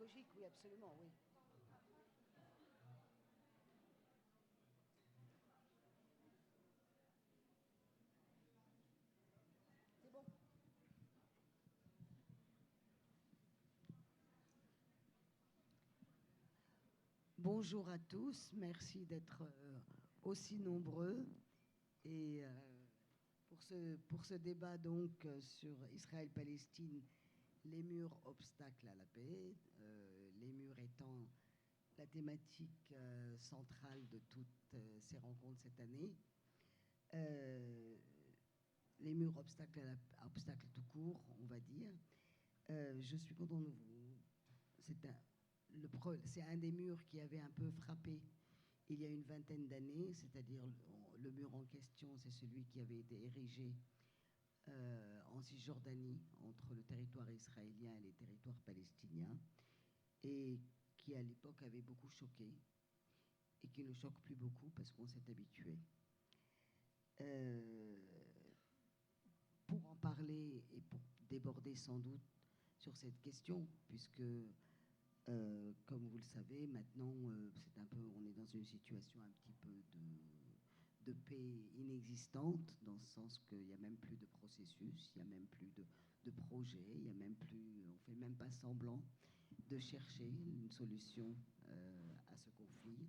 pédagogique, oui, absolument, oui. C'est bon. Bonjour à tous, merci d'être aussi nombreux. Et pour ce débat donc sur Israël-Palestine, les murs obstacles à la paix, les murs étant la thématique centrale de toutes ces rencontres cette année. Les murs obstacles tout court, on va dire. Je suis content de vous... C'est un des murs qui avait un peu frappé il y a une vingtaine d'années, c'est-à-dire le mur en question, c'est celui qui avait été érigé en Cisjordanie, entre le territoire israélien et les territoires palestiniens, et qui à l'époque avait beaucoup choqué, et qui ne choque plus beaucoup parce qu'on s'est habitué. Pour en parler et pour déborder sans doute sur cette question, puisque comme vous le savez, maintenant, on est dans une situation un petit peu de paix inexistante, dans le sens qu'il n'y a même plus de processus, il n'y a même plus de projet, il y a même plus, on ne fait même pas semblant de chercher une solution à ce conflit.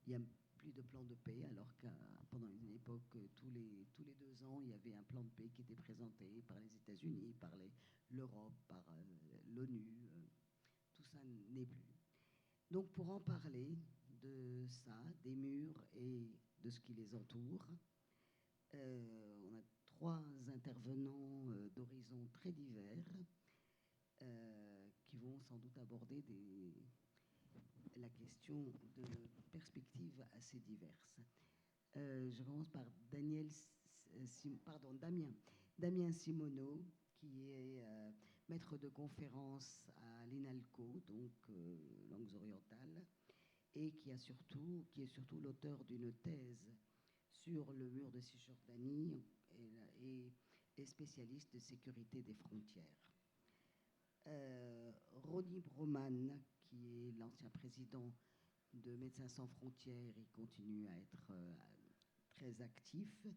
Il n'y a plus de plan de paix, alors que pendant une époque, tous les 2 ans, il y avait un plan de paix qui était présenté par les États-Unis, par l'Europe, par l'ONU. Tout ça n'est plus. Donc pour en parler de ça, des murs et de ce qui les entoure, on a 3 intervenants d'horizons très divers qui vont sans doute aborder la question de perspectives assez diverses. Je commence par Damien Simoneau, qui est maître de conférence à l'INALCO, donc langues orientales, et qui est surtout l'auteur d'une thèse sur le mur de Cisjordanie et spécialiste de sécurité des frontières. Ronnie Broman, qui est l'ancien président de Médecins sans frontières, il continue à être très actif,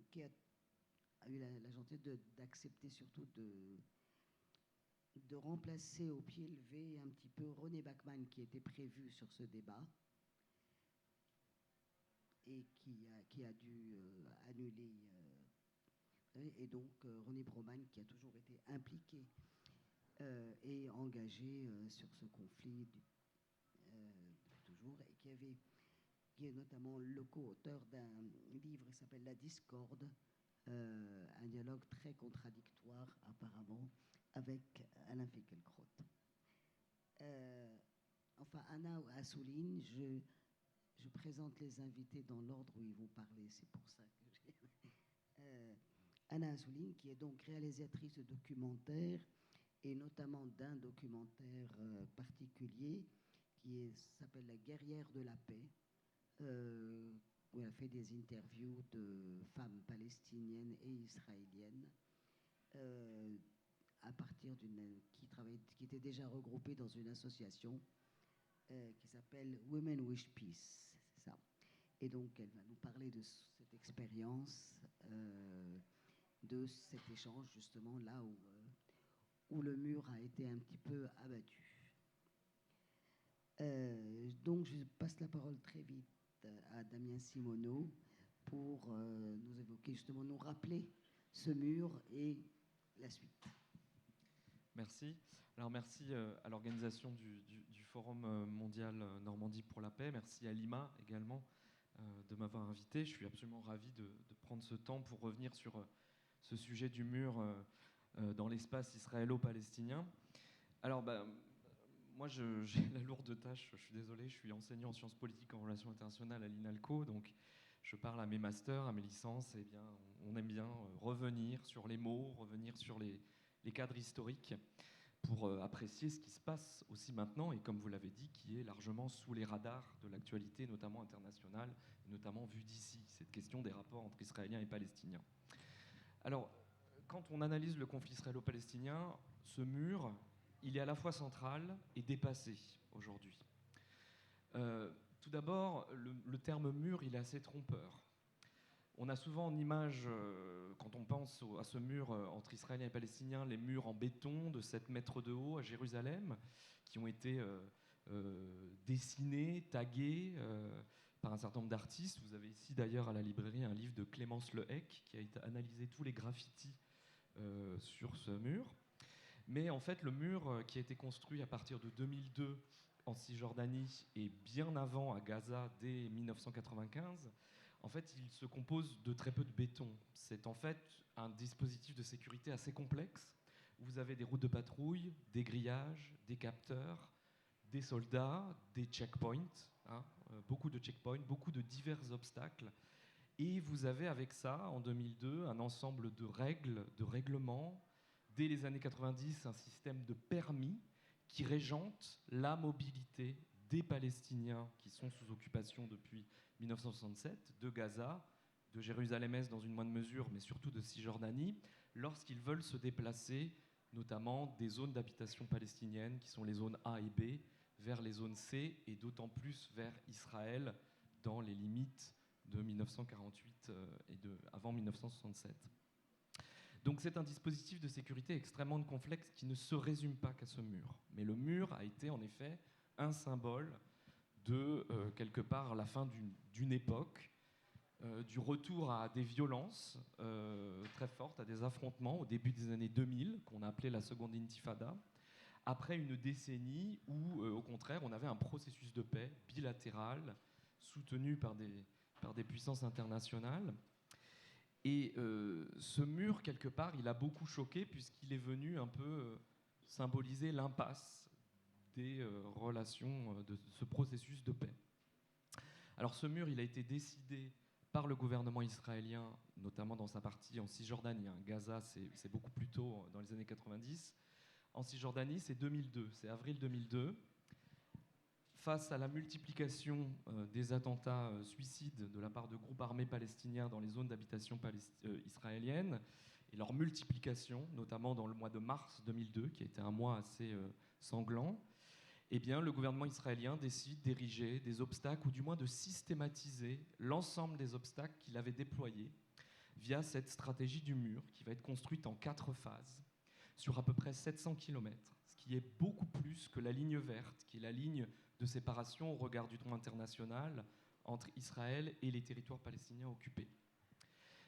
qui a eu la gentillesse d'accepter surtout de remplacer au pied levé un petit peu René Bachmann, qui était prévu sur ce débat et qui a dû annuler. Et donc René Broman, qui a toujours été impliqué et engagé sur ce conflit depuis toujours, et qui est notamment le co-auteur d'un livre qui s'appelle La Discorde, un dialogue très contradictoire apparemment avec Alain Finkielkraut. Enfin, Anna Assouline, je présente les invités dans l'ordre où ils vont parler, c'est pour ça que j'ai... Anna Assouline, qui est donc réalisatrice de documentaires, et notamment d'un documentaire particulier qui s'appelle La guerrière de la paix, où elle a fait des interviews de femmes palestiniennes et israéliennes à partir qui était déjà regroupée dans une association qui s'appelle Women Wish Peace, c'est ça. Et donc elle va nous parler de cette expérience, de cet échange justement là où le mur a été un petit peu abattu. Donc je passe la parole très vite à Damien Simoneau pour nous évoquer justement, nous rappeler ce mur et la suite. Merci. Alors merci à l'organisation du Forum mondial Normandie pour la paix. Merci à Lima également de m'avoir invité. Je suis absolument ravi de prendre ce temps pour revenir sur ce sujet du mur dans l'espace israélo-palestinien. Alors, moi, j'ai la lourde tâche, je suis désolé, je suis enseignant en sciences politiques et en relations internationales à l'INALCO, donc je parle à mes masters, à mes licences, et bien, on aime bien revenir sur les mots, revenir sur les cadres historiques pour apprécier ce qui se passe aussi maintenant, et comme vous l'avez dit, qui est largement sous les radars de l'actualité, notamment internationale, notamment vue d'ici, cette question des rapports entre Israéliens et Palestiniens. Alors, quand on analyse le conflit israélo-palestinien, ce mur, il est à la fois central et dépassé aujourd'hui. Tout d'abord, le terme mur, il est assez trompeur. On a souvent en image, quand on pense à ce mur entre Israéliens et Palestiniens, les murs en béton de 7 mètres de haut à Jérusalem, qui ont été dessinés, tagués par un certain nombre d'artistes. Vous avez ici d'ailleurs à la librairie un livre de Clémence Lehec qui a analysé tous les graffitis sur ce mur. Mais en fait, le mur qui a été construit à partir de 2002 en Cisjordanie et bien avant à Gaza dès 1995, en fait, il se compose de très peu de béton. C'est en fait un dispositif de sécurité assez complexe. Vous avez des routes de patrouille, des grillages, des capteurs, des soldats, des checkpoints, beaucoup de checkpoints, beaucoup de divers obstacles. Et vous avez avec ça, en 2002, un ensemble de règles, de règlements. Dès les années 90, un système de permis qui régente la mobilité des Palestiniens qui sont sous occupation depuis 1967, de Gaza, de Jérusalem-Est dans une moindre mesure, mais surtout de Cisjordanie, lorsqu'ils veulent se déplacer, notamment des zones d'habitation palestiniennes, qui sont les zones A et B, vers les zones C, et d'autant plus vers Israël, dans les limites de 1948 et avant 1967. Donc c'est un dispositif de sécurité extrêmement complexe qui ne se résume pas qu'à ce mur. Mais le mur a été en effet un symbole de, quelque part, la fin d'une époque, du retour à des violences très fortes, à des affrontements au début des années 2000, qu'on a appelé la seconde intifada, après une décennie où, au contraire, on avait un processus de paix bilatéral, soutenu par des puissances internationales. Et ce mur, quelque part, il a beaucoup choqué puisqu'il est venu un peu symboliser l'impasse des relations de ce processus de paix. Alors ce mur, il a été décidé par le gouvernement israélien, notamment dans sa partie en Cisjordanie. Gaza, c'est beaucoup plus tôt, dans les années 90. En Cisjordanie, c'est 2002, c'est avril 2002. Face à la multiplication des attentats suicides de la part de groupes armés palestiniens dans les zones d'habitation israéliennes, et leur multiplication, notamment dans le mois de mars 2002, qui a été un mois assez sanglant, eh bien, le gouvernement israélien décide d'ériger des obstacles, ou du moins de systématiser l'ensemble des obstacles qu'il avait déployés via cette stratégie du mur, qui va être construite en 4 phases, sur à peu près 700 km, ce qui est beaucoup plus que la ligne verte, qui est la ligne de séparation au regard du droit international entre Israël et les territoires palestiniens occupés.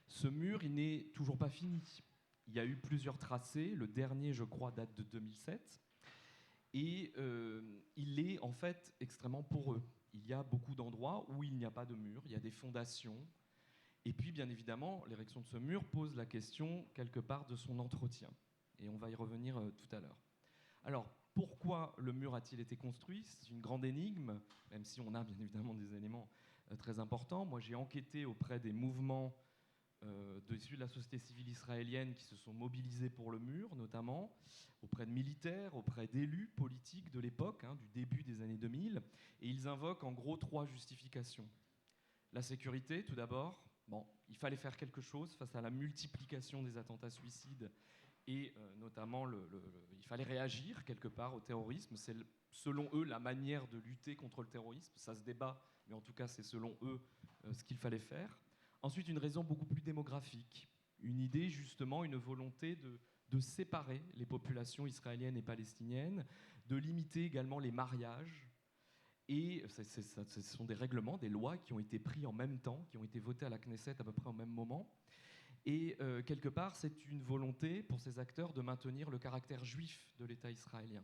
Ce mur, il n'est toujours pas fini. Il y a eu plusieurs tracés. Le dernier, je crois, date de 2007. Et il est en fait extrêmement poreux. Il y a beaucoup d'endroits où il n'y a pas de mur, il y a des fondations. Et puis, bien évidemment, l'érection de ce mur pose la question, quelque part, de son entretien. Et on va y revenir tout à l'heure. Alors, pourquoi le mur a-t-il été construit? C'est une grande énigme, même si on a bien évidemment des éléments très importants. Moi, j'ai enquêté auprès des mouvements issus de la société civile israélienne qui se sont mobilisés pour le mur, notamment auprès de militaires, auprès d'élus politiques de l'époque, du début des années 2000, et ils invoquent en gros 3 justifications. La sécurité, tout d'abord. Bon, il fallait faire quelque chose face à la multiplication des attentats suicides et notamment il fallait réagir quelque part au terrorisme. C'est selon eux la manière de lutter contre le terrorisme. Ça se débat, mais en tout cas c'est selon eux ce qu'il fallait faire. Ensuite, une raison beaucoup plus démographique, une idée justement, une volonté de séparer les populations israéliennes et palestiniennes, de limiter également les mariages. Et ce sont des règlements, des lois qui ont été pris en même temps, qui ont été votés à la Knesset à peu près au même moment. Et quelque part, c'est une volonté pour ces acteurs de maintenir le caractère juif de l'État israélien.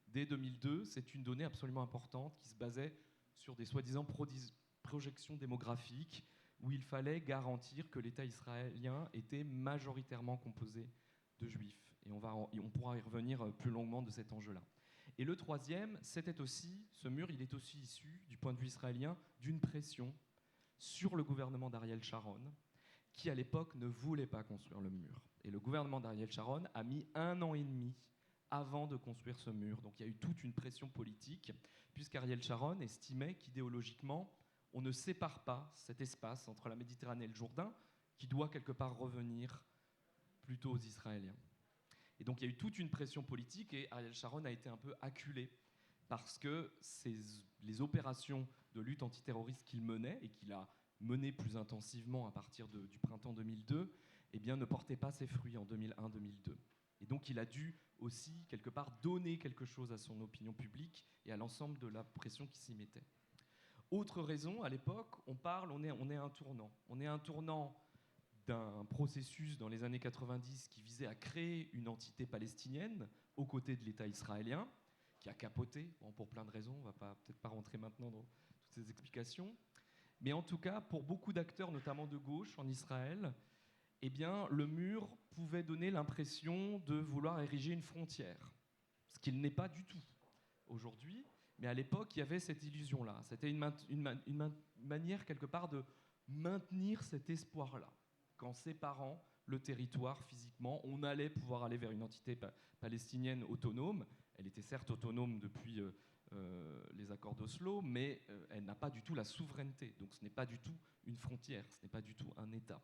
Dès 2002, c'est une donnée absolument importante qui se basait sur des soi-disant projections démographiques où il fallait garantir que l'État israélien était majoritairement composé de juifs. Et on pourra y revenir plus longuement de cet enjeu-là. Et le troisième, c'était aussi, ce mur, il est aussi issu, du point de vue israélien, d'une pression sur le gouvernement d'Ariel Sharon, qui à l'époque ne voulait pas construire le mur. Et le gouvernement d'Ariel Sharon a mis 1 an et demi avant de construire ce mur. Donc il y a eu toute une pression politique, puisqu'Ariel Sharon estimait qu'idéologiquement, on ne sépare pas cet espace entre la Méditerranée et le Jourdain, qui doit quelque part revenir plutôt aux Israéliens. Et donc il y a eu toute une pression politique et Ariel Sharon a été un peu acculé parce que les opérations de lutte antiterroriste qu'il menait et qu'il a menées plus intensivement à partir du printemps 2002, eh bien, ne portaient pas ses fruits en 2001-2002. Et donc il a dû aussi, quelque part, donner quelque chose à son opinion publique et à l'ensemble de la pression qui s'y mettait. Autre raison, à l'époque, on est à un tournant. On est à un tournant d'un processus dans les années 90 qui visait à créer une entité palestinienne aux côtés de l'État israélien, qui a capoté, bon, pour plein de raisons, on ne va peut-être pas rentrer maintenant dans toutes ces explications. Mais en tout cas, pour beaucoup d'acteurs, notamment de gauche en Israël, eh bien, le mur pouvait donner l'impression de vouloir ériger une frontière, ce qu'il n'est pas du tout aujourd'hui. Mais à l'époque, il y avait cette illusion-là. C'était une manière, quelque part, de maintenir cet espoir-là. Qu'en séparant le territoire physiquement, on allait pouvoir aller vers une entité palestinienne autonome. Elle était certes autonome depuis les accords d'Oslo, mais elle n'a pas du tout la souveraineté. Donc ce n'est pas du tout une frontière, ce n'est pas du tout un État.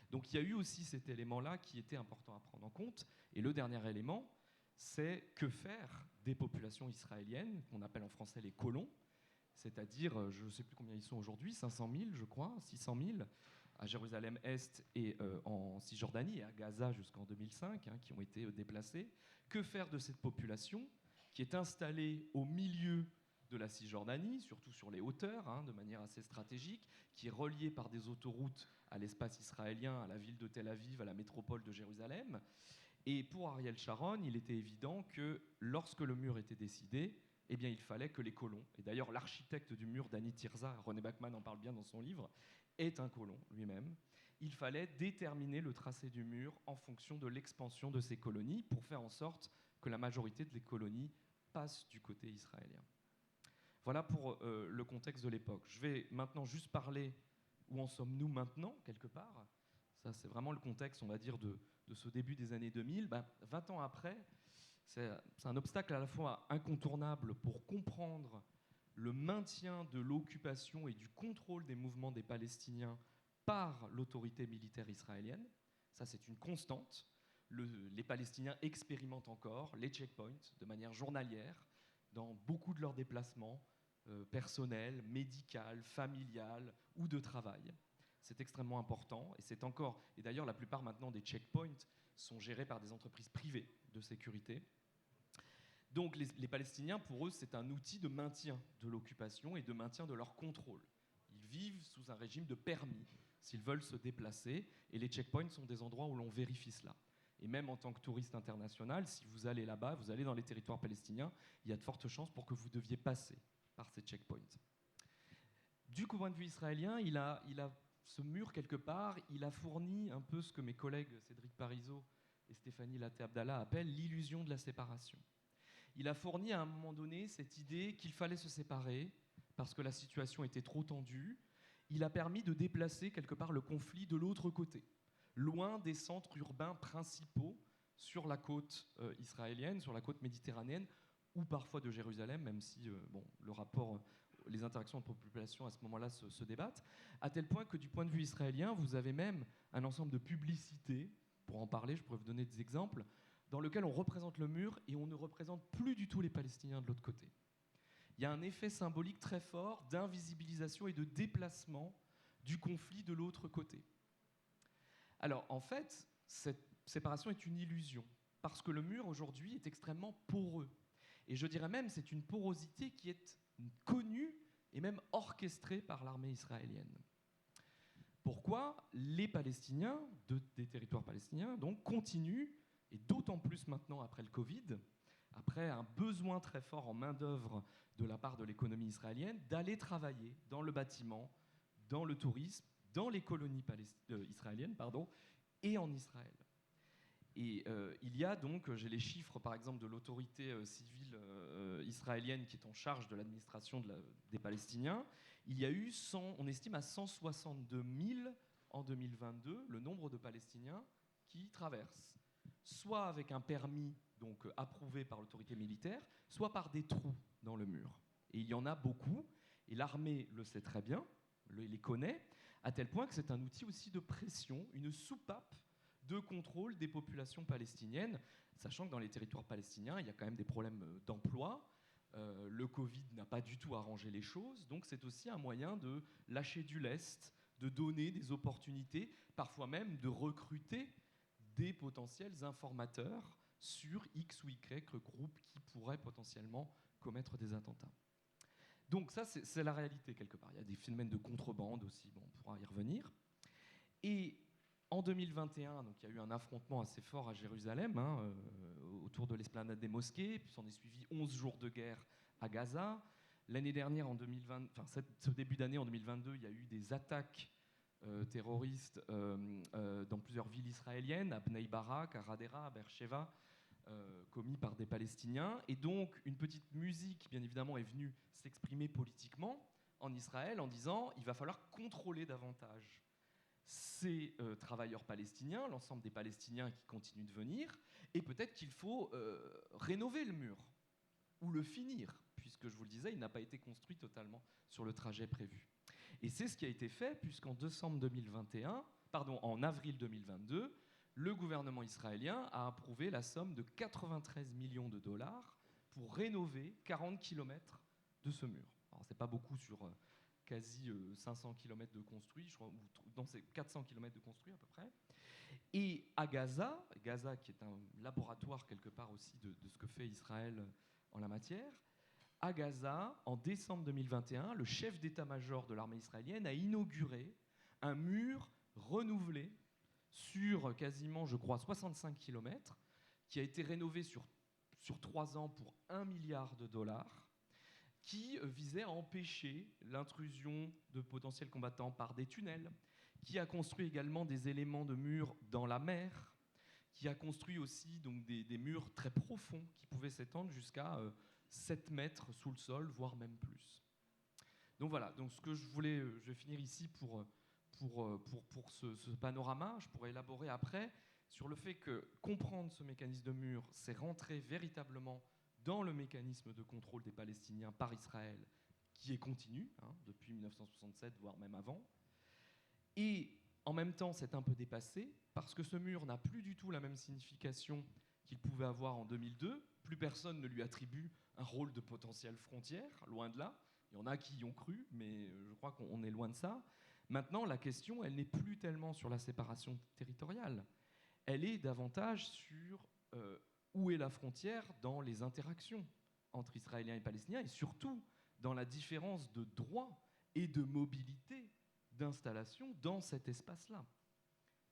Donc il y a eu aussi cet élément-là qui était important à prendre en compte. Et le dernier élément, c'est que faire des populations israéliennes, qu'on appelle en français les colons, c'est-à-dire, je ne sais plus combien ils sont aujourd'hui, 500 000 je crois, 600 000, à Jérusalem-Est et en Cisjordanie et à Gaza jusqu'en 2005, qui ont été déplacés. Que faire de cette population qui est installée au milieu de la Cisjordanie, surtout sur les hauteurs, de manière assez stratégique, qui est reliée par des autoroutes à l'espace israélien, à la ville de Tel Aviv, à la métropole de Jérusalem. Et pour Ariel Sharon, il était évident que lorsque le mur était décidé, eh bien, il fallait que les colons, et d'ailleurs l'architecte du mur, Danny Tirza, René Bachmann en parle bien dans son livre, est un colon lui-même, il fallait déterminer le tracé du mur en fonction de l'expansion de ces colonies pour faire en sorte que la majorité des colonies passe du côté israélien. Voilà pour le contexte de l'époque. Je vais maintenant juste parler où en sommes-nous maintenant, quelque part. Ça, c'est vraiment le contexte, on va dire, de ce début des années 2000. 20 ans après, c'est un obstacle à la fois incontournable pour comprendre le maintien de l'occupation et du contrôle des mouvements des Palestiniens par l'autorité militaire israélienne. Ça, c'est une constante. Les Palestiniens expérimentent encore les checkpoints de manière journalière dans beaucoup de leurs déplacements personnels, médicaux, familiales ou de travail. C'est extrêmement important et d'ailleurs la plupart maintenant des checkpoints sont gérés par des entreprises privées de sécurité. Donc les Palestiniens, pour eux, c'est un outil de maintien de l'occupation et de maintien de leur contrôle. Ils vivent sous un régime de permis s'ils veulent se déplacer, et les checkpoints sont des endroits où l'on vérifie cela. Et même en tant que touriste international, si vous allez là-bas, vous allez dans les territoires palestiniens, il y a de fortes chances pour que vous deviez passer par ces checkpoints. Du point de vue israélien, il a ce mur quelque part, il a fourni un peu ce que mes collègues Cédric Parizeau et Stéphanie Latte-Abdallah appellent l'illusion de la séparation. Il a fourni à un moment donné cette idée qu'il fallait se séparer parce que la situation était trop tendue. Il a permis de déplacer quelque part le conflit de l'autre côté, loin des centres urbains principaux sur la côte israélienne, sur la côte méditerranéenne, ou parfois de Jérusalem, même si le rapport, les interactions entre populations à ce moment-là se débattent, à tel point que du point de vue israélien, vous avez même un ensemble de publicités, pour en parler, je pourrais vous donner des exemples, dans lequel on représente le mur et on ne représente plus du tout les Palestiniens de l'autre côté. Il y a un effet symbolique très fort d'invisibilisation et de déplacement du conflit de l'autre côté. Alors, en fait, cette séparation est une illusion, parce que le mur, aujourd'hui, est extrêmement poreux. Et je dirais même, c'est une porosité qui est connue et même orchestrée par l'armée israélienne. Pourquoi les Palestiniens, des territoires palestiniens, donc, continuent, et d'autant plus maintenant après le Covid, après un besoin très fort en main-d'œuvre de la part de l'économie israélienne, d'aller travailler dans le bâtiment, dans le tourisme, dans les colonies israéliennes, et en Israël. Et il y a donc, j'ai les chiffres par exemple de l'autorité civile israélienne qui est en charge de l'administration des Palestiniens, il y a eu, on estime à 162 000 en 2022 le nombre de Palestiniens qui traversent, soit avec un permis donc approuvé par l'autorité militaire, soit par des trous dans le mur. Et il y en a beaucoup, et l'armée le sait très bien, les connaît, à tel point que c'est un outil aussi de pression, une soupape de contrôle des populations palestiniennes, sachant que dans les territoires palestiniens, il y a quand même des problèmes d'emploi. Le Covid n'a pas du tout arrangé les choses, donc c'est aussi un moyen de lâcher du lest, de donner des opportunités, parfois même de recruter des potentiels informateurs sur X ou Y groupe qui pourraient potentiellement commettre des attentats. Donc ça, c'est la réalité quelque part. Il y a des phénomènes de contrebande aussi, bon, on pourra y revenir. Et en 2021, donc, il y a eu un affrontement assez fort à Jérusalem, autour de l'esplanade des mosquées, puis s'en est suivi 11 jours de guerre à Gaza. L'année dernière, en 2020, ce début d'année, en 2022, il y a eu des attaques terroristes dans plusieurs villes israéliennes, à Bnei Barak, à Hadera, à Beersheva, commis par des Palestiniens. Et donc, une petite musique, bien évidemment, est venue s'exprimer politiquement en Israël en disant il va falloir contrôler davantage ces travailleurs palestiniens, l'ensemble des Palestiniens qui continuent de venir, et peut-être qu'il faut rénover le mur, ou le finir, puisque, je vous le disais, il n'a pas été construit totalement sur le trajet prévu. Et c'est ce qui a été fait, puisqu'en en avril 2022, le gouvernement israélien a approuvé la somme de 93 millions de dollars pour rénover 40 km de ce mur. Alors, c'est pas beaucoup sur quasi 500 km de construit, je crois, dans ces 400 km de construit à peu près. Et à Gaza qui est un laboratoire quelque part aussi de ce que fait Israël en la matière, à Gaza, en décembre 2021, le chef d'état-major de l'armée israélienne a inauguré un mur renouvelé sur quasiment, je crois, 65 km, qui a été rénové sur 3 ans pour 1 milliard de dollars, qui visait à empêcher l'intrusion de potentiels combattants par des tunnels, qui a construit également des éléments de murs dans la mer, qui a construit aussi donc, des murs très profonds qui pouvaient s'étendre jusqu'à 7 mètres sous le sol, voire même plus. Donc voilà, donc ce que je vais finir ici pour ce panorama. Je pourrais élaborer après sur le fait que comprendre ce mécanisme de mur, c'est rentrer véritablement dans le mécanisme de contrôle des Palestiniens par Israël, qui est continu depuis 1967, voire même avant. Et en même temps, c'est un peu dépassé, parce que ce mur n'a plus du tout la même signification qu'il pouvait avoir en 2002. Plus personne ne lui attribue un rôle de potentielle frontière, loin de là. Il y en a qui y ont cru, mais je crois qu'on est loin de ça. Maintenant, la question, elle n'est plus tellement sur la séparation territoriale. Elle est davantage sur où est la frontière dans les interactions entre Israéliens et Palestiniens, et surtout dans la différence de droit et de mobilité d'installation dans cet espace-là.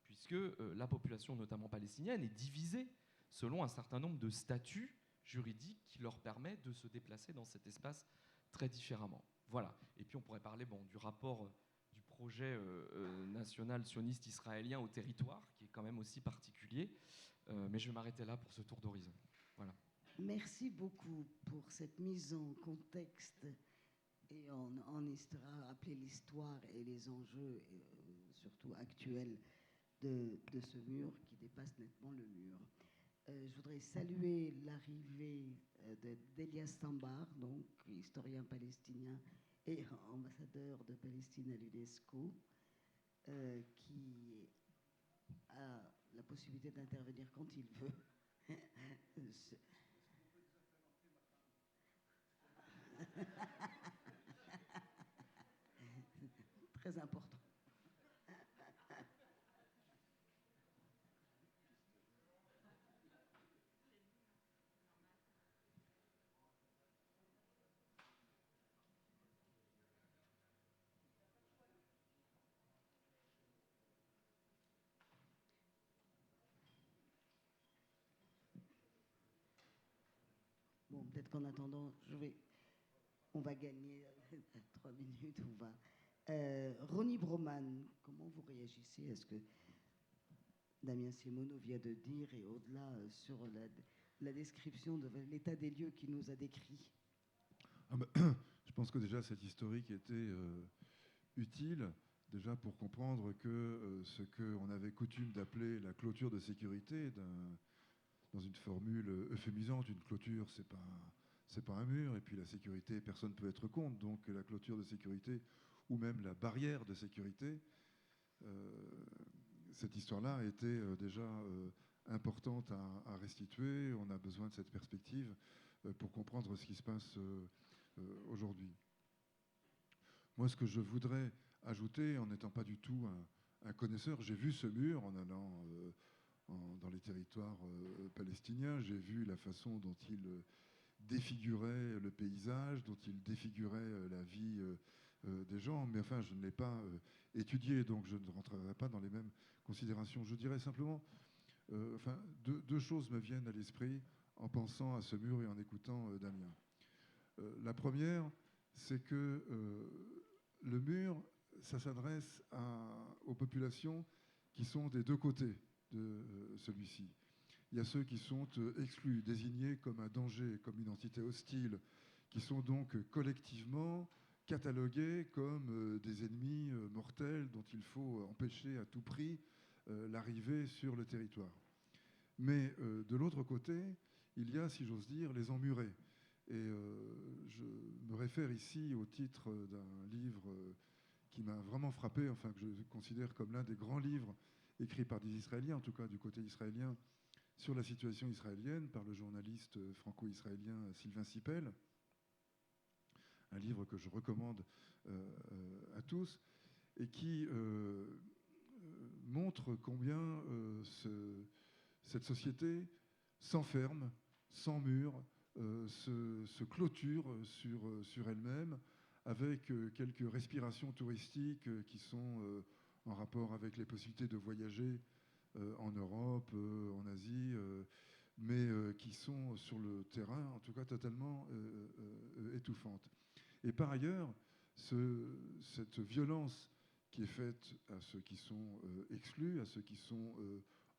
Puisque la population, notamment palestinienne, est divisée selon un certain nombre de statuts juridiques qui leur permettent de se déplacer dans cet espace très différemment. Voilà. Et puis on pourrait parler du rapport du projet national sioniste israélien au territoire, qui est quand même aussi particulier. Mais je vais m'arrêter là pour ce tour d'horizon. Voilà. Merci beaucoup pour cette mise en contexte et en histoire, appeler l'histoire et les enjeux, surtout actuels, de ce mur qui dépasse nettement le mur. Je voudrais saluer l'arrivée d'Elias Sambar, donc historien palestinien et ambassadeur de Palestine à l'UNESCO, qui a la possibilité d'intervenir quand il veut. Très important. Bon, peut-être qu'en attendant, on va gagner 3 minutes. Ronnie Broman, comment vous réagissez à ce que Damien Simoneau vient de dire et au-delà sur la description de l'état des lieux qu'il nous a décrit? Je pense que déjà cette historique était utile, déjà pour comprendre que ce qu'on avait coutume d'appeler la clôture de sécurité, dans une formule euphémisante, une clôture, c'est pas un mur, et puis la sécurité, personne ne peut être contre, donc la clôture de sécurité, ou même la barrière de sécurité, cette histoire-là était déjà importante à restituer. On a besoin de cette perspective pour comprendre ce qui se passe aujourd'hui. Moi, ce que je voudrais ajouter, en n'étant pas du tout un connaisseur, j'ai vu ce mur en allant dans les territoires palestiniens, j'ai vu la façon dont il défigurait le paysage, dont il défigurait la vie des gens, mais enfin, je ne l'ai pas étudié, donc je ne rentrerai pas dans les mêmes considérations. Je dirais simplement, deux choses me viennent à l'esprit en pensant à ce mur et en écoutant Damien. La première, c'est que le mur, ça s'adresse aux populations qui sont des deux côtés de celui-ci. Il y a ceux qui sont exclus, désignés comme un danger, comme une entité hostile, qui sont donc collectivement catalogués comme des ennemis mortels dont il faut empêcher à tout prix l'arrivée sur le territoire. Mais de l'autre côté, il y a, si j'ose dire, les emmurés. Et je me réfère ici au titre d'un livre qui m'a vraiment frappé, enfin que je considère comme l'un des grands livres écrits par des Israéliens, en tout cas du côté israélien, sur la situation israélienne, par le journaliste franco-israélien Sylvain Sipel. Un livre que je recommande à tous et qui montre combien cette société s'enferme, sans mur, se clôture sur elle-même, avec quelques respirations touristiques qui sont en rapport avec les possibilités de voyager en Europe, en Asie, mais qui sont sur le terrain, en tout cas totalement étouffantes. Et par ailleurs, cette violence qui est faite à ceux qui sont exclus, à ceux qui sont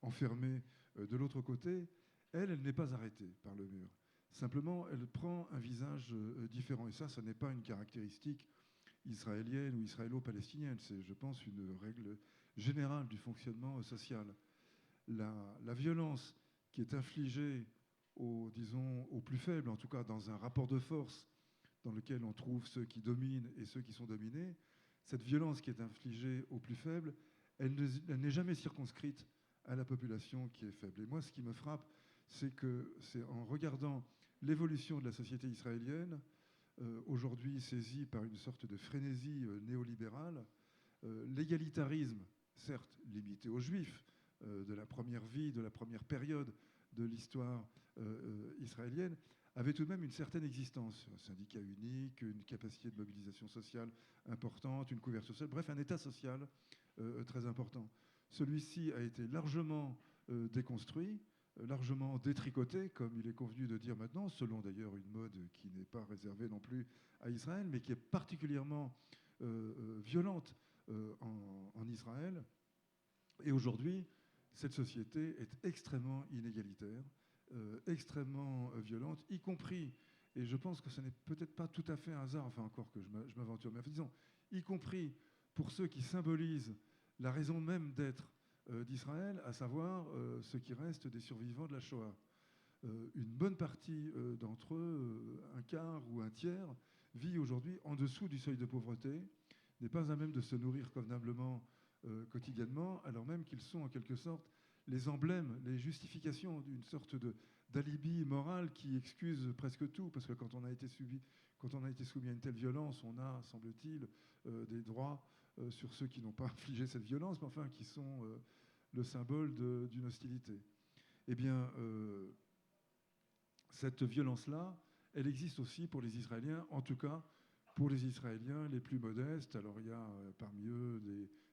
enfermés de l'autre côté, elle n'est pas arrêtée par le mur. Simplement, elle prend un visage différent. Et ça n'est pas une caractéristique israélienne ou israélo-palestinienne. C'est, je pense, une règle générale du fonctionnement social. La violence qui est infligée aux plus faibles, en tout cas dans un rapport de force dans lequel on trouve ceux qui dominent et ceux qui sont dominés, cette violence qui est infligée aux plus faibles, elle n'est jamais circonscrite à la population qui est faible. Et moi, ce qui me frappe, c'est en regardant l'évolution de la société israélienne, aujourd'hui saisie par une sorte de frénésie néolibérale, l'égalitarisme, certes limité aux Juifs, de la première vie, de la première période de l'histoire israélienne, avait tout de même une certaine existence. Un syndicat unique, une capacité de mobilisation sociale importante, une couverture sociale, bref, un état social très important. Celui-ci a été largement déconstruit, largement détricoté, comme il est convenu de dire maintenant, selon d'ailleurs une mode qui n'est pas réservée non plus à Israël, mais qui est particulièrement violente en Israël. Et aujourd'hui, cette société est extrêmement inégalitaire, extrêmement violente, y compris, et je pense que ce n'est peut-être pas tout à fait un hasard, enfin encore que je m'aventure, mais disons, y compris pour ceux qui symbolisent la raison même d'être d'Israël, à savoir ceux qui restent des survivants de la Shoah. Une bonne partie d'entre eux, un quart ou un tiers, vit aujourd'hui en dessous du seuil de pauvreté, n'est pas à même de se nourrir convenablement quotidiennement, alors même qu'ils sont en quelque sorte les emblèmes, les justifications d'une sorte d'alibi moral qui excuse presque tout, parce que quand on a été soumis à une telle violence, on a, semble-t-il, des droits sur ceux qui n'ont pas infligé cette violence, mais enfin qui sont le symbole d'une hostilité. Eh bien, cette violence-là, elle existe aussi pour les Israéliens, en tout cas pour les Israéliens les plus modestes. Alors il y a parmi eux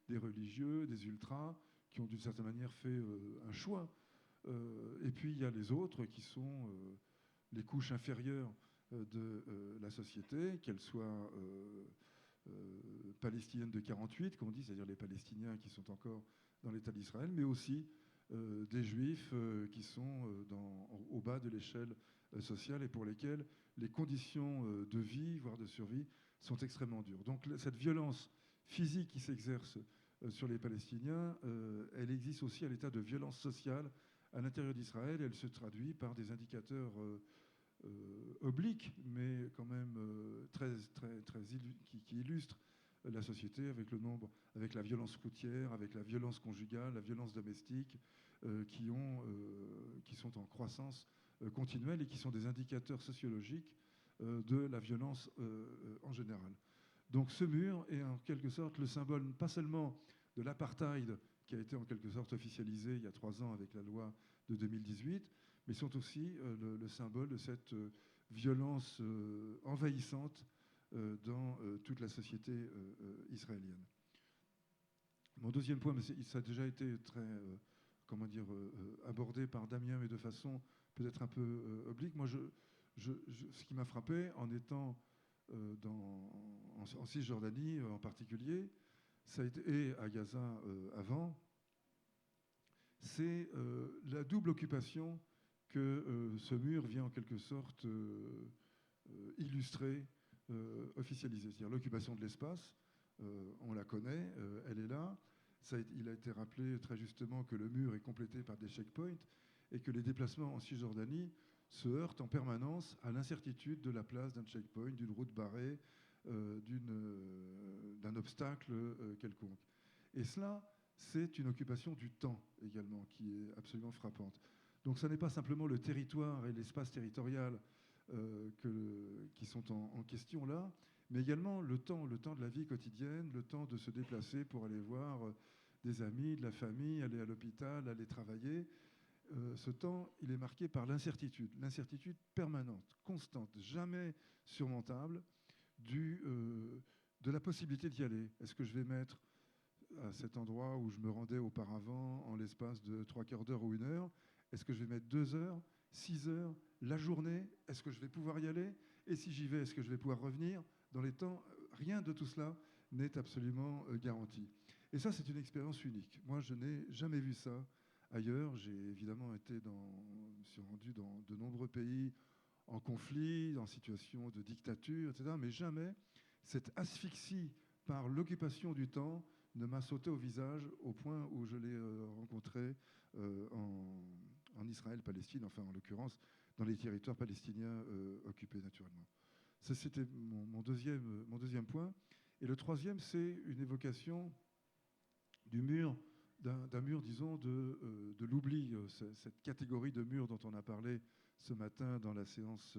des religieux, des ultras, qui ont d'une certaine manière fait un choix. Et puis il y a les autres qui sont les couches inférieures de la société, qu'elles soient palestiniennes de 48, comme on dit, c'est-à-dire les Palestiniens qui sont encore dans l'État d'Israël, mais aussi des Juifs qui sont au bas de l'échelle sociale et pour lesquels les conditions de vie, voire de survie, sont extrêmement dures. Donc cette violence physique qui s'exerce sur les Palestiniens, elle existe aussi à l'état de violence sociale à l'intérieur d'Israël. Elle se traduit par des indicateurs obliques, mais quand même qui illustrent la société, avec le nombre, avec la violence routière, avec la violence conjugale, la violence domestique, qui sont en croissance continuelle et qui sont des indicateurs sociologiques de la violence en général. Donc ce mur est en quelque sorte le symbole, pas seulement de l'apartheid qui a été en quelque sorte officialisé il y a 3 ans avec la loi de 2018, mais sont aussi le symbole de cette violence envahissante dans toute la société israélienne. Mon deuxième point, mais ça a déjà été très abordé par Damien, mais de façon peut-être un peu oblique. Moi, ce qui m'a frappé en étant en Cisjordanie en particulier, ça a été, et à Gaza avant, c'est la double occupation que ce mur vient en quelque sorte illustrer, officialiser. C'est-à-dire l'occupation de l'espace, on la connaît, elle est là. Il a été rappelé très justement que le mur est complété par des checkpoints et que les déplacements en Cisjordanie se heurtent en permanence à l'incertitude de la place d'un checkpoint, d'une route barrée, d'un obstacle quelconque. Et cela, c'est une occupation du temps également qui est absolument frappante. Donc ce n'est pas simplement le territoire et l'espace territorial qui sont en question là, mais également le temps de la vie quotidienne, le temps de se déplacer pour aller voir des amis, de la famille, aller à l'hôpital, aller travailler. Ce temps, il est marqué par l'incertitude permanente, constante, jamais surmontable, de la possibilité d'y aller. Est-ce que je vais mettre à cet endroit où je me rendais auparavant en l'espace de 3/4 d'heure ou 1 heure, est-ce que je vais mettre 2 heures, 6 heures, la journée? Est-ce que je vais pouvoir y aller? Et si j'y vais, est-ce que je vais pouvoir revenir dans les temps? Rien de tout cela n'est absolument garanti. Et ça, c'est une expérience unique. Moi, je n'ai jamais vu ça ailleurs. J'ai évidemment me suis rendu dans de nombreux pays en conflit, en situation de dictature, etc. Mais jamais cette asphyxie par l'occupation du temps ne m'a sauté au visage au point où je l'ai rencontré en Israël-Palestine, enfin en l'occurrence dans les territoires palestiniens occupés naturellement. Ça, c'était mon deuxième point. Et le troisième, c'est une évocation du mur, d'un mur, disons, de l'oubli, cette catégorie de murs dont on a parlé ce matin dans la séance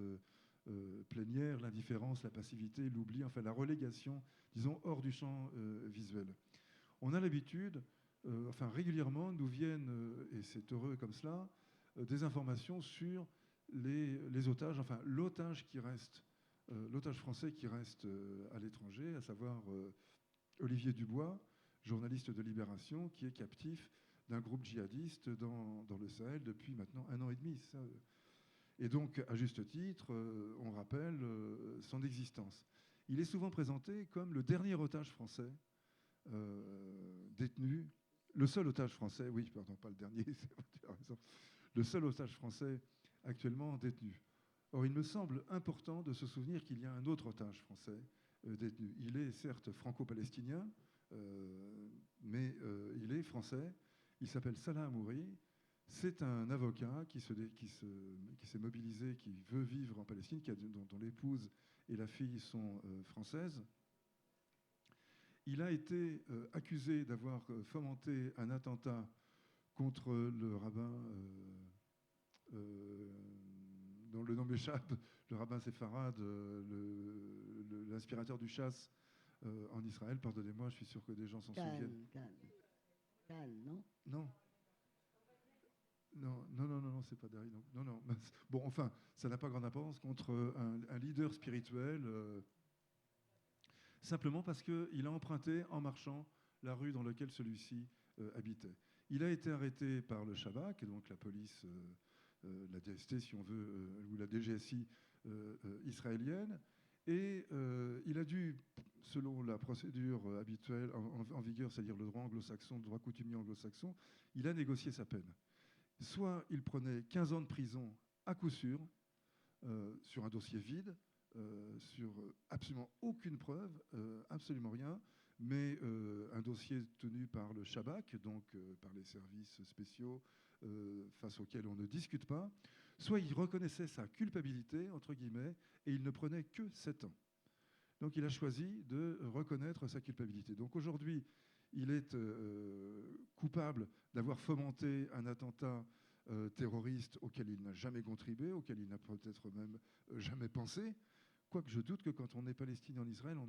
plénière, l'indifférence, la passivité, l'oubli, enfin la relégation, disons, hors du champ visuel. On a l'habitude, régulièrement, nous viennent, et c'est heureux comme cela, des informations sur les otages, enfin l'otage qui reste, l'otage français qui reste à l'étranger, à savoir Olivier Dubois, journaliste de Libération, qui est captif d'un groupe djihadiste dans le Sahel depuis maintenant 1 an et demi. Ça. Et donc, à juste titre, on rappelle son existence. Il est souvent présenté comme le dernier otage français détenu, le seul otage français, oui, pardon, pas le dernier, tu as raison, le seul otage français actuellement détenu. Or, il me semble important de se souvenir qu'il y a un autre otage français détenu. Il est certes franco-palestinien, mais il est français. Il s'appelle Salah Hamouri. C'est un avocat qui s'est mobilisé, qui veut vivre en Palestine, dont l'épouse et la fille sont françaises. Il a été accusé d'avoir fomenté un attentat contre le rabbin, dont le nom m'échappe, le rabbin séfarade, l'inspirateur du chasse en Israël. Pardonnez-moi, je suis sûr que des gens s'en souviennent. Cal, non? Non. Non, c'est pas Dari. Non. Bon, enfin, ça n'a pas grande importance contre un leader spirituel, simplement parce qu'il a emprunté en marchant la rue dans laquelle celui-ci habitait. Il a été arrêté par le Shabak, donc la police, la DST si on veut, ou la DGSI israélienne, et il a dû, selon la procédure habituelle en vigueur, c'est-à-dire le droit anglo-saxon, le droit coutumier anglo-saxon, il a négocié sa peine. Soit il prenait 15 ans de prison à coup sûr, sur un dossier vide, sur absolument aucune preuve, absolument rien, mais un dossier tenu par le Shabak, donc par les services spéciaux face auxquels on ne discute pas, soit il reconnaissait sa culpabilité, entre guillemets, et il ne prenait que 7 ans. Donc il a choisi de reconnaître sa culpabilité. Donc aujourd'hui, il est coupable d'avoir fomenté un attentat terroriste auquel il n'a jamais contribué, auquel il n'a peut-être même jamais pensé. Quoique je doute que quand on est palestinien en Israël, on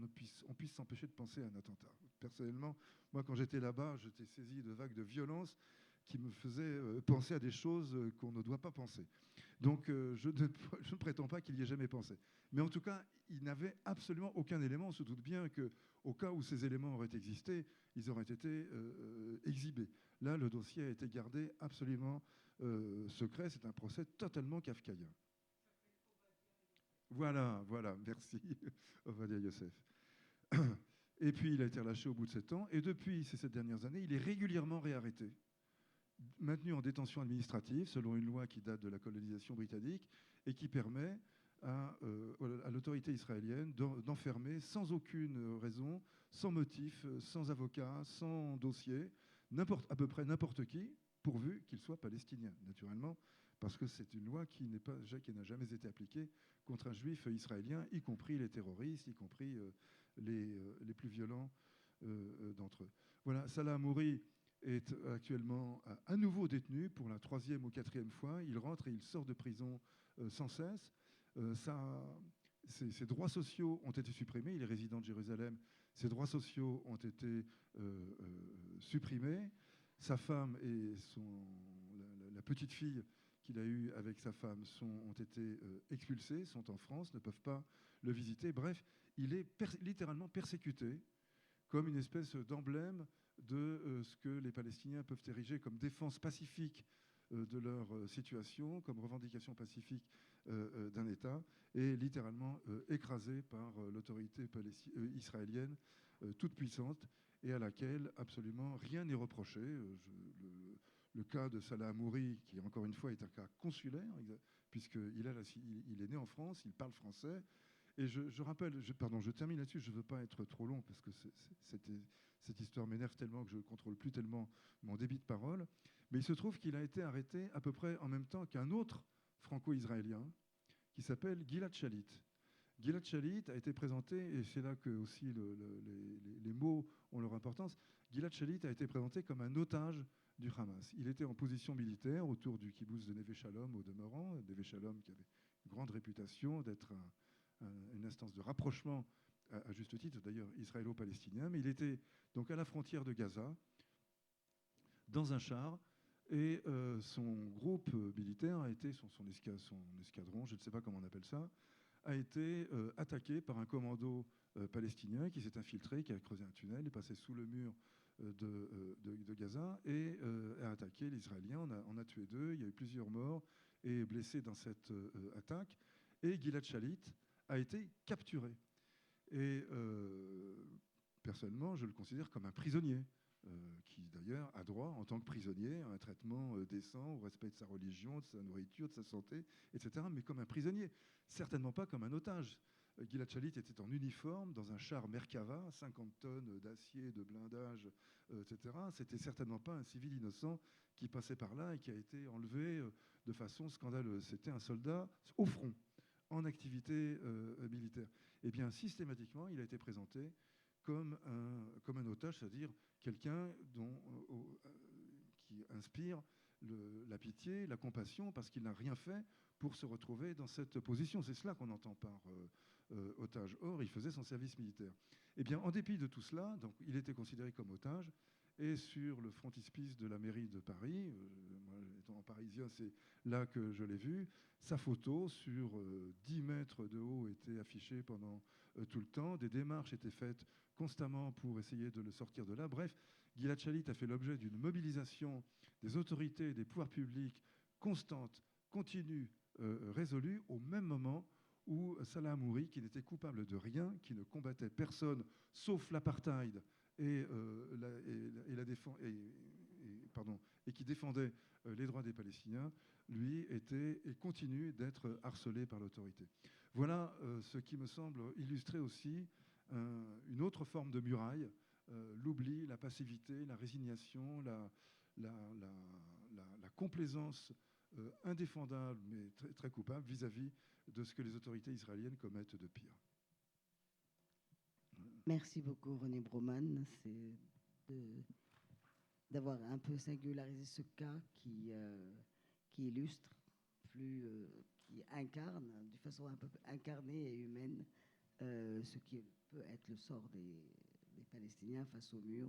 puisse s'empêcher de penser à un attentat. Personnellement, moi quand j'étais là-bas, j'étais saisi de vagues de violence qui me faisaient penser à des choses qu'on ne doit pas penser. Donc je ne prétends pas qu'il y ait jamais pensé. Mais en tout cas, il n'avait absolument aucun élément. On se doute bien qu'au cas où ces éléments auraient existé, ils auraient été exhibés. Là, le dossier a été gardé absolument secret. C'est un procès totalement kafkaïen. Voilà, merci, Ovadia Youssef. Et puis, il a été relâché au bout de 7 ans. Et depuis ces 7 dernières années, il est régulièrement réarrêté, maintenu en détention administrative, selon une loi qui date de la colonisation britannique et qui permet à l'autorité israélienne d'enfermer sans aucune raison, sans motif, sans avocat, sans dossier, à peu près n'importe qui, pourvu qu'il soit palestinien, naturellement, parce que c'est une loi qui n'a jamais été appliquée contre un juif israélien, y compris les terroristes, y compris les plus violents d'entre eux. Voilà, Salah Hamouri est actuellement à nouveau détenu pour la 3e ou 4e fois. Il rentre et il sort de prison sans cesse. Ses droits sociaux ont été supprimés. Il est résident de Jérusalem. Ses droits sociaux ont été supprimés. Sa femme et la petite fille qu'il a eue avec sa femme ont été expulsés, sont en France, ne peuvent pas le visiter. Bref, il est littéralement persécuté comme une espèce d'emblème de ce que les Palestiniens peuvent ériger comme défense pacifique de leur situation, comme revendication pacifique d'un État, et littéralement écrasé par l'autorité israélienne toute puissante et à laquelle absolument rien n'est reproché. Le cas de Salah Hamouri, qui encore une fois est un cas consulaire, puisqu'il est né en France, il parle français. Et je rappelle, je termine là-dessus, je ne veux pas être trop long, parce que cette histoire m'énerve tellement que je ne contrôle plus tellement mon débit de parole. Mais il se trouve qu'il a été arrêté à peu près en même temps qu'un autre franco-israélien qui s'appelle Gilad Shalit. Gilad Shalit a été présenté, et c'est là que aussi les mots ont leur importance, Gilad Shalit a été présenté comme un otage du Hamas. Il était en position militaire autour du kibbutz de Neve Shalom au demeurant, Neve Shalom qui avait une grande réputation d'être une instance de rapprochement, à juste titre d'ailleurs israélo-palestinien, mais il était donc à la frontière de Gaza, dans un char, et son groupe militaire a été, son escadron, je ne sais pas comment on appelle ça, a été attaqué par un commando palestinien qui s'est infiltré, qui a creusé un tunnel, est passé sous le mur de Gaza et a attaqué les Israéliens. On a tué 2, il y a eu plusieurs morts et blessés dans cette attaque. Et Gilad Shalit a été capturé. Et personnellement, je le considère comme un prisonnier, qui d'ailleurs a droit, en tant que prisonnier, à un traitement décent, au respect de sa religion, de sa nourriture, de sa santé, etc., mais comme un prisonnier, certainement pas comme un otage. Gilad Shalit était en uniforme, dans un char Merkava, 50 tonnes d'acier, de blindage, etc. C'était certainement pas un civil innocent qui passait par là et qui a été enlevé de façon scandaleuse. C'était un soldat au front, en activité militaire. Eh bien, systématiquement, il a été présenté comme un otage, c'est-à-dire quelqu'un qui inspire la pitié, la compassion, parce qu'il n'a rien fait pour se retrouver dans cette position. C'est cela qu'on entend par otage. Or, il faisait son service militaire. Eh bien, en dépit de tout cela, donc, il était considéré comme otage. Et sur le frontispice de la mairie de Paris, moi étant parisien, c'est là que je l'ai vu, sa photo sur 10 mètres de haut était affichée pendant tout le temps. Des démarches étaient faites constamment pour essayer de le sortir de là. Bref, Gilad Shalit a fait l'objet d'une mobilisation des autorités et des pouvoirs publics constante, continue, résolue, au même moment où Salah Hamouri, qui n'était coupable de rien, qui ne combattait personne sauf l'apartheid et qui défendait les droits des Palestiniens, lui était et continue d'être harcelé par l'autorité. Voilà ce qui me semble illustrer aussi une autre forme de muraille, l'oubli, la passivité, la résignation, la complaisance indéfendable mais très, très coupable vis-à-vis de ce que les autorités israéliennes commettent de pire. Merci beaucoup, René Broman. D'avoir un peu singularisé ce cas qui illustre, qui incarne, de façon un peu incarnée et humaine, ce qui peut être le sort des Palestiniens face au mur.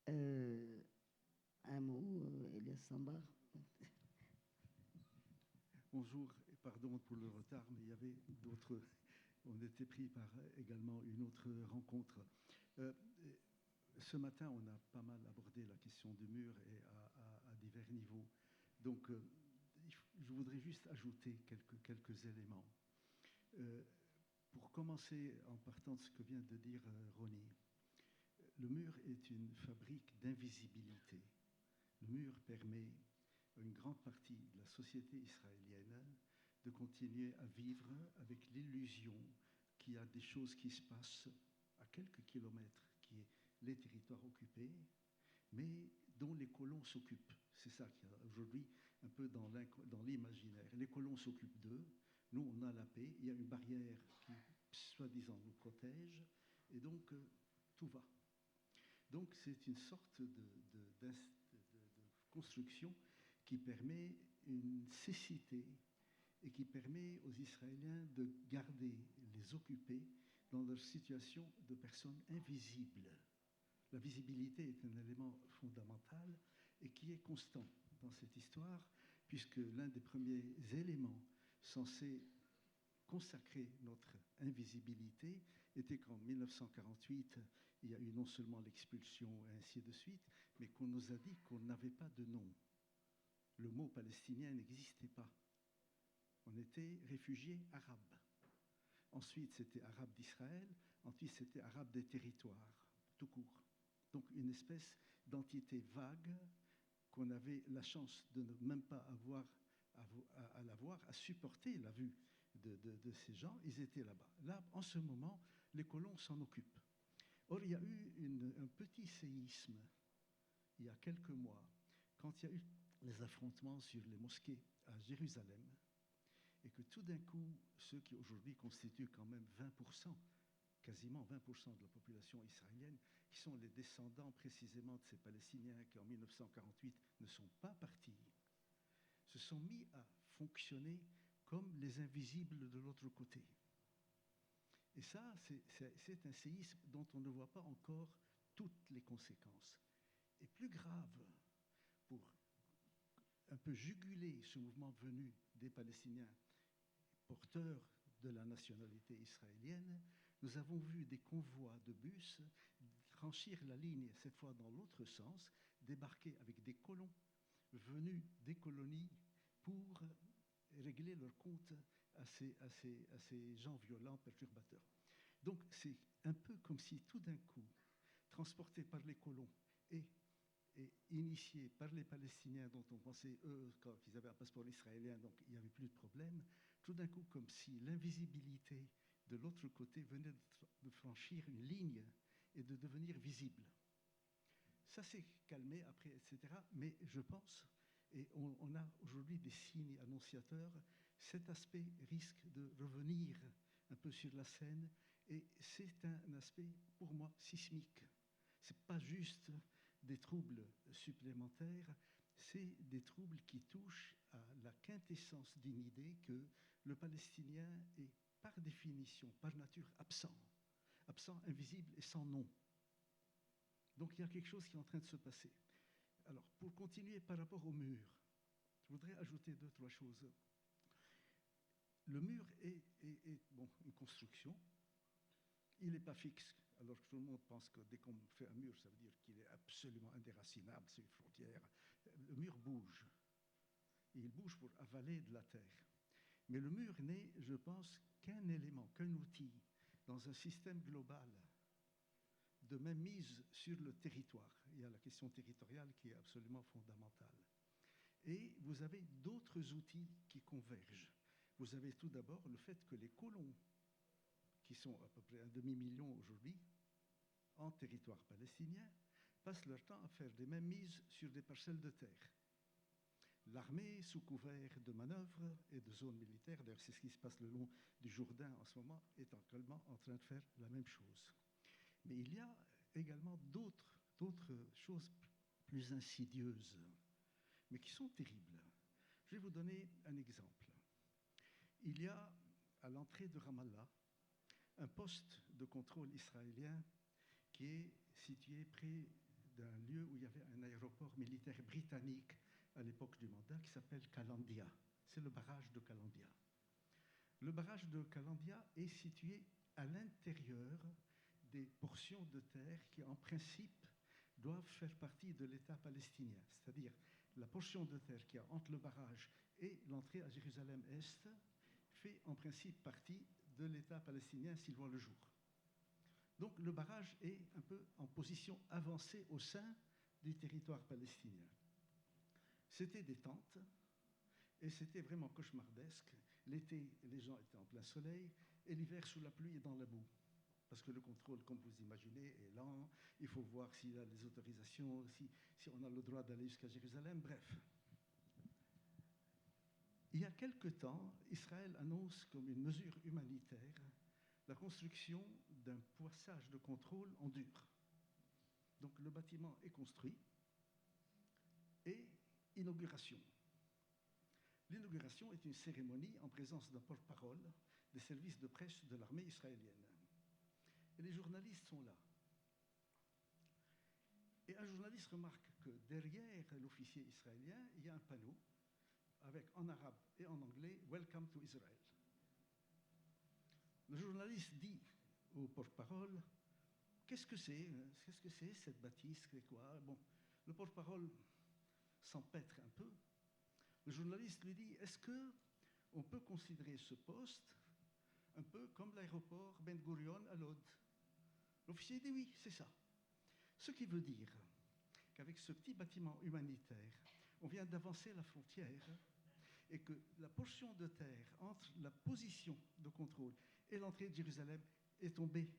Un mot, Elias Sambar. Bonjour, et pardon pour le retard, mais il y avait d'autres. On était pris par également une autre rencontre. Ce matin, on a pas mal abordé la question du mur et à divers niveaux. Donc, je voudrais juste ajouter quelques éléments. Pour commencer, en partant de ce que vient de dire Ronnie, le mur est une fabrique d'invisibilité. Le mur permet à une grande partie de la société israélienne de continuer à vivre avec l'illusion qu'il y a des choses qui se passent à quelques kilomètres, qui est les territoires occupés, mais dont les colons s'occupent. C'est ça qu'il y a aujourd'hui un peu dans l'imaginaire. Les colons s'occupent d'eux, nous on a la paix, il y a une barrière qui, soi-disant, nous protège, et donc tout va. Donc c'est une sorte de construction qui permet une cécité et qui permet aux Israéliens de garder les occupés dans leur situation de personnes invisibles. La visibilité est un élément fondamental et qui est constant dans cette histoire, puisque l'un des premiers éléments censés consacrer notre invisibilité était qu'en 1948, il y a eu non seulement l'expulsion et ainsi de suite, mais qu'on nous a dit qu'on n'avait pas de nom. Le mot palestinien n'existait pas. On était réfugiés arabes. Ensuite, c'était arabe d'Israël. Ensuite, c'était arabe des territoires, tout court. Donc, une espèce d'entité vague qu'on avait la chance de ne même pas avoir à l'avoir, à supporter la vue de ces gens. Ils étaient là-bas. Là, en ce moment, les colons s'en occupent. Or, il y a eu un petit séisme il y a quelques mois, quand il y a eu les affrontements sur les mosquées à Jérusalem, et que tout d'un coup, ceux qui aujourd'hui constituent quand même 20%, quasiment 20% de la population israélienne, qui sont les descendants précisément de ces Palestiniens qui en 1948 ne sont pas partis, se sont mis à fonctionner comme les invisibles de l'autre côté. Et ça, c'est un séisme dont on ne voit pas encore toutes les conséquences. Et plus grave, pour un peu juguler ce mouvement venu des Palestiniens porteurs de la nationalité israélienne, nous avons vu des convois de bus franchir la ligne, cette fois dans l'autre sens, débarquer avec des colons venus des colonies pour régler leur compte à ces gens violents, perturbateurs. Donc c'est un peu comme si tout d'un coup, transportés par les colons et initiés par les Palestiniens dont on pensait, eux, qu'ils avaient un passeport israélien, donc il n'y avait plus de problème, tout d'un coup, comme si l'invisibilité de l'autre côté venait de franchir une ligne et de devenir visible. Ça s'est calmé après, etc. Mais je pense, et on a aujourd'hui des signes annonciateurs, cet aspect risque de revenir un peu sur la scène, et c'est un aspect, pour moi, sismique. Ce n'est pas juste des troubles supplémentaires, c'est des troubles qui touchent à la quintessence d'une idée que le Palestinien est, par définition, par nature, absent, invisible et sans nom. Donc il y a quelque chose qui est en train de se passer. Alors, pour continuer par rapport au mur, je voudrais ajouter 2-3 choses. Le mur est bon, une construction. Il n'est pas fixe, alors que tout le monde pense que dès qu'on fait un mur, ça veut dire qu'il est absolument indéracinable, c'est une frontière. Le mur bouge. Et il bouge pour avaler de la terre. Mais le mur n'est, je pense, qu'un élément, qu'un outil dans un système global de même mise sur le territoire. Il y a la question territoriale qui est absolument fondamentale. Et vous avez d'autres outils qui convergent. Vous avez tout d'abord le fait que les colons, qui sont à peu près 1,5 million aujourd'hui, en territoire palestinien, passent leur temps à faire des mêmes mises sur des parcelles de terre. l'armée, sous couvert de manœuvres et de zones militaires, d'ailleurs c'est ce qui se passe le long du Jourdain en ce moment, est actuellement en train de faire la même chose. Mais il y a également d'autres choses plus insidieuses, mais qui sont terribles. Je vais vous donner un exemple. Il y a à l'entrée de Ramallah un poste de contrôle israélien qui est situé près d'un lieu où il y avait un aéroport militaire britannique à l'époque du mandat qui s'appelle Kalandia. C'est le barrage de Kalandia. Le barrage de Kalandia est situé à l'intérieur des portions de terre qui, en principe, doivent faire partie de l'État palestinien. C'est-à-dire la portion de terre qui est entre le barrage et l'entrée à Jérusalem-Est fait en principe partie de l'État palestinien s'il voit le jour. Donc le barrage est un peu en position avancée au sein du territoire palestinien. C'était des tentes et c'était vraiment cauchemardesque. L'été, les gens étaient en plein soleil et l'hiver sous la pluie et dans la boue. Parce que le contrôle, comme vous imaginez, est lent. Il faut voir s'il y a les autorisations, si on a le droit d'aller jusqu'à Jérusalem. Bref. Il y a quelque temps, Israël annonce comme une mesure humanitaire la construction d'un poissage de contrôle en dur. Donc le bâtiment est construit et inauguration. L'inauguration est une cérémonie en présence d'un porte-parole des services de presse de l'armée israélienne. Et les journalistes sont là. Et un journaliste remarque que derrière l'officier israélien, il y a un panneau avec en arabe et en anglais « Welcome to Israel ». Le journaliste dit au porte-parole « Qu'est-ce que c'est cette bâtisse, c'est quoi ?» Bon, le porte-parole s'empêtre un peu. Le journaliste lui dit « Est-ce qu'on peut considérer ce poste un peu comme l'aéroport Ben Gurion à Lod ?» L'officier dit « Oui, c'est ça ». Ce qui veut dire qu'avec ce petit bâtiment humanitaire, on vient d'avancer la frontière et que la portion de terre entre la position de contrôle et l'entrée de Jérusalem est tombée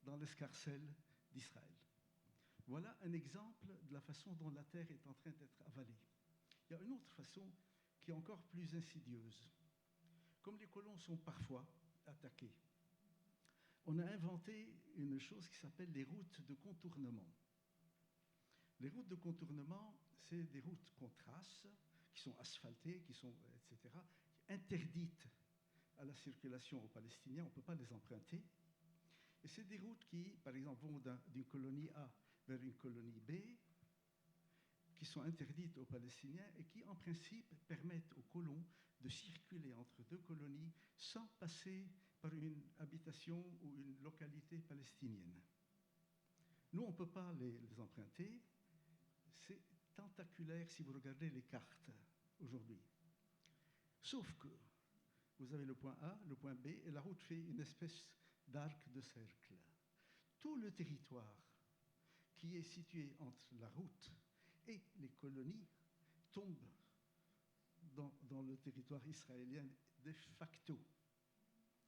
dans l'escarcelle d'Israël. Voilà un exemple de la façon dont la terre est en train d'être avalée. Il y a une autre façon qui est encore plus insidieuse. Comme les colons sont parfois attaqués, on a inventé une chose qui s'appelle les routes de contournement. Les routes de contournement, c'est des routes qu'on trace, qui sont asphaltées, etc., interdites à la circulation aux Palestiniens, on ne peut pas les emprunter. Et c'est des routes qui, par exemple, vont d'une colonie A vers une colonie B, qui sont interdites aux Palestiniens et qui, en principe, permettent aux colons de circuler entre deux colonies sans passer par une habitation ou une localité palestinienne. Nous, on ne peut pas les emprunter. C'est tentaculaire si vous regardez les cartes aujourd'hui. Sauf que vous avez le point A, le point B, et la route fait une espèce d'arc de cercle. Tout le territoire qui est situé entre la route et les colonies tombe dans le territoire israélien de facto.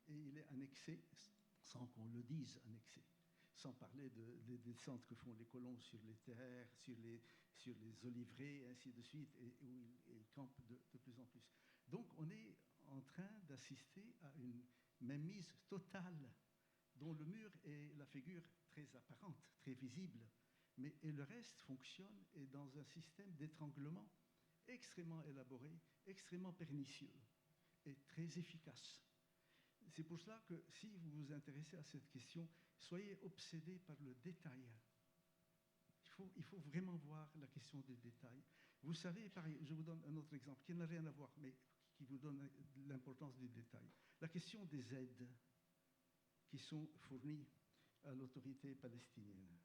Et il est annexé, sans qu'on le dise, annexé. Sans parler des descentes que font les colons sur les terres, sur les oliveraies, et ainsi de suite, et où ils campent de plus en plus. Donc on est en train d'assister à une mainmise totale dont le mur est la figure très apparente, très visible, et le reste fonctionne et dans un système d'étranglement extrêmement élaboré, extrêmement pernicieux et très efficace. C'est pour cela que si vous vous intéressez à cette question, soyez obsédés par le détail. Il faut vraiment voir la question des détails. Vous savez, pareil, je vous donne un autre exemple qui n'a rien à voir, mais qui vous donne l'importance du détail. La question des aides qui sont fournies à l'autorité palestinienne.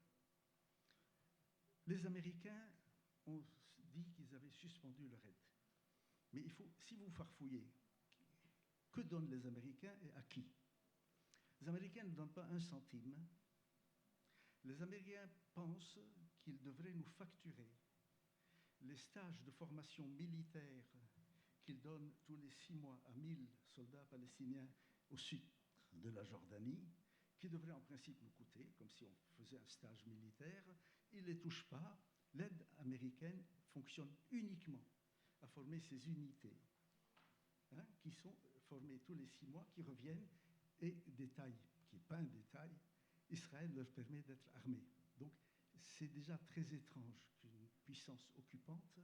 Les Américains ont dit qu'ils avaient suspendu leur aide. Mais si vous farfouillez, que donnent les Américains et à qui? Les Américains ne donnent pas un centime. Les Américains pensent qu'ils devraient nous facturer les stages de formation militaire qu'ils donnent tous les 6 mois à 1000 soldats palestiniens au sud de la Jordanie, qui devraient en principe nous coûter, comme si on faisait un stage militaire. Ils ne les touchent pas. L'aide américaine fonctionne uniquement à former ces unités, hein, qui sont formées tous les 6 mois, qui reviennent, et des tailles, qui n'est pas un détail, Israël leur permet d'être armés. Donc c'est déjà très étrange qu'une puissance occupante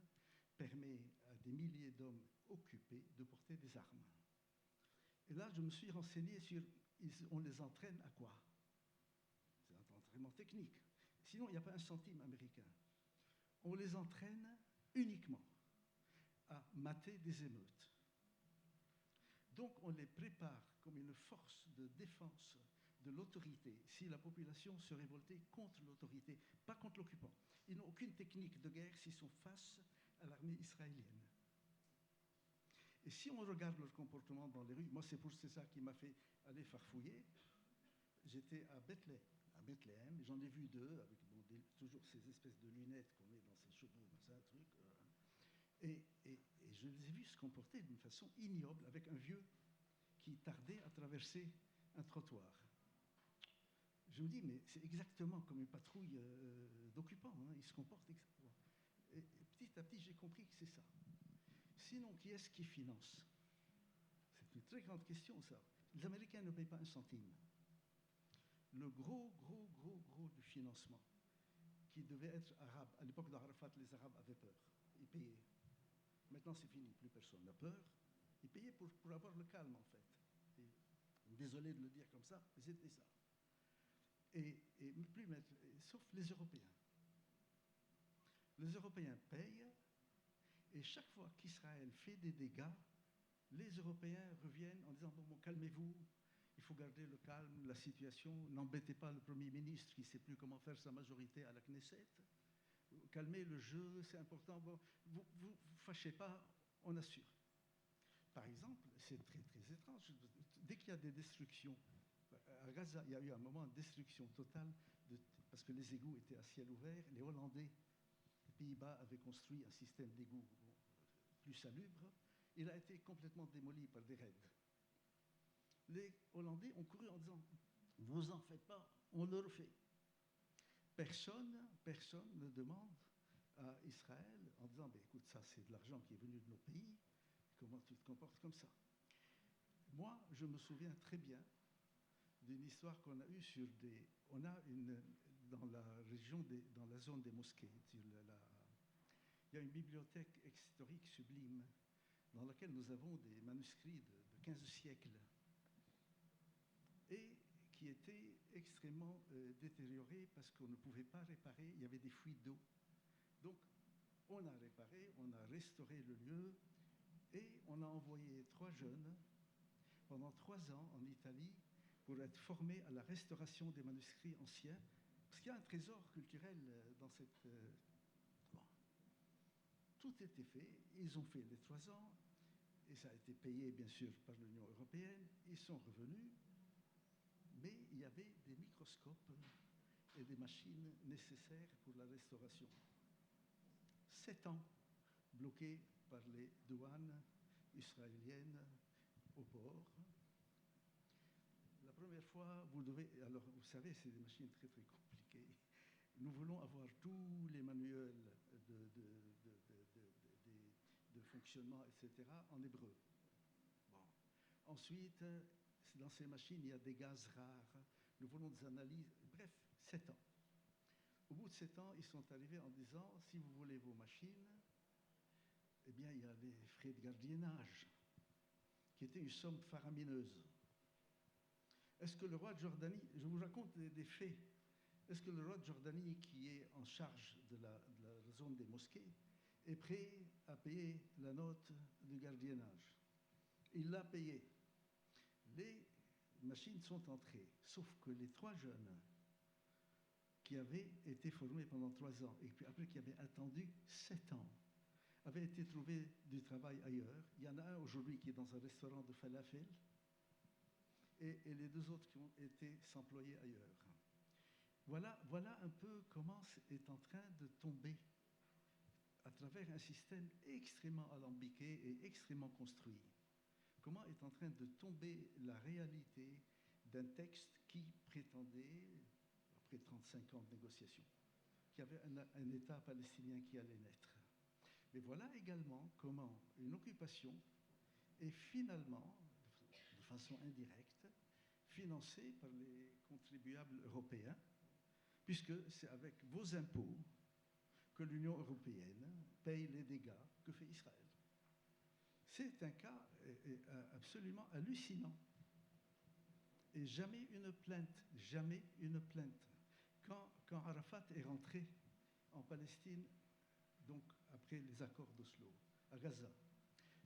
permet à des milliers d'hommes occupés de porter des armes. Et là, je me suis renseigné sur, on les entraîne à quoi? C'est un entraînement technique. Sinon, il n'y a pas un centime américain. On les entraîne uniquement à mater des émeutes. Donc, on les prépare comme une force de défense de l'autorité si la population se révoltait contre l'autorité, pas contre l'occupant. Ils n'ont aucune technique de guerre s'ils sont face à l'armée israélienne. Et si on regarde leur comportement dans les rues, moi c'est ça qui m'a fait aller farfouiller. J'étais à Bethléem, j'en ai vu 2, avec bon, toujours ces espèces de lunettes qu'on met dans ses cheveux, machin, truc. Et je les ai vus se comporter d'une façon ignoble avec un vieux qui tardait à traverser un trottoir. Je me dis, mais c'est exactement comme une patrouille d'occupants, hein, ils se comportent exactement. Et petit à petit, j'ai compris que c'est ça. Sinon, qui est-ce qui finance? C'est une très grande question, ça. Les Américains ne payent pas un centime. Le gros du financement, qui devait être arabe, à l'époque d'Arafat, les Arabes avaient peur. Ils payaient. Maintenant, c'est fini, plus personne n'a peur. Ils payaient pour avoir le calme, en fait. Et, désolé de le dire comme ça, mais c'était ça. Et sauf les Européens. Les Européens payent, et chaque fois qu'Israël fait des dégâts, les Européens reviennent en disant bon, calmez-vous, il faut garder le calme, la situation, n'embêtez pas le Premier ministre qui ne sait plus comment faire sa majorité à la Knesset, calmez le jeu, c'est important, bon, vous fâchez pas, on assure. Par exemple, c'est très très étrange, dès qu'il y a des destructions, à Gaza, il y a eu un moment de destruction totale, parce que les égouts étaient à ciel ouvert, les Hollandais, les Pays-Bas avaient construit un système d'égouts plus salubre, il a été complètement démoli par des raids. Les Hollandais ont couru en disant « Vous en faites pas, on le refait ». Personne ne demande à Israël en disant « Écoute, ça c'est de l'argent qui est venu de nos pays, comment tu te comportes comme ça ?» Moi, je me souviens très bien d'une histoire qu'on a eue sur des... On a dans la région, dans la zone des mosquées, il y a une bibliothèque historique sublime dans laquelle nous avons des manuscrits de 15 siècles et qui étaient extrêmement détériorés parce qu'on ne pouvait pas réparer, il y avait des fuites d'eau. Donc, on a réparé, on a restauré le lieu et on a envoyé 3 jeunes pendant 3 ans en Italie pour être formés à la restauration des manuscrits anciens, parce qu'il y a un trésor culturel dans cette... Bon. Tout était fait, ils ont fait les 3 ans, et ça a été payé bien sûr par l'Union européenne, ils sont revenus, mais il y avait des microscopes et des machines nécessaires pour la restauration. 7 ans bloqués par les douanes israéliennes au port. La première fois, vous devez... Alors, vous savez, c'est des machines très, très compliquées. Nous voulons avoir tous les manuels de fonctionnement, etc., en hébreu. Bon. Ensuite, dans ces machines, il y a des gaz rares. Nous voulons des analyses. Bref, 7 ans. Au bout de 7 ans, ils sont arrivés en disant, si vous voulez vos machines, eh bien, il y a les frais de gardiennage, qui étaient une somme faramineuse. Est-ce que le roi de Jordanie, je vous raconte des faits, est-ce que le roi de Jordanie, qui est en charge de la zone des mosquées, est prêt à payer la note de gardiennage? Il l'a payé. Les machines sont entrées, sauf que les 3 jeunes qui avaient été formés pendant 3 ans et puis après qui avaient attendu 7 ans, avaient été trouvés du travail ailleurs. Il y en a un aujourd'hui qui est dans un restaurant de falafel, et les 2 autres qui ont été s'employer ailleurs. Voilà un peu comment est en train de tomber, à travers un système extrêmement alambiqué et extrêmement construit, comment est en train de tomber la réalité d'un texte qui prétendait, après 35 ans de négociations, qu'il y avait un État palestinien qui allait naître. Mais voilà également comment une occupation est finalement, de façon indirecte, financée par les contribuables européens, puisque c'est avec vos impôts que l'Union européenne paye les dégâts que fait Israël. C'est un cas absolument hallucinant. Et jamais une plainte, jamais une plainte. Quand Arafat est rentré en Palestine, donc après les accords d'Oslo, à Gaza,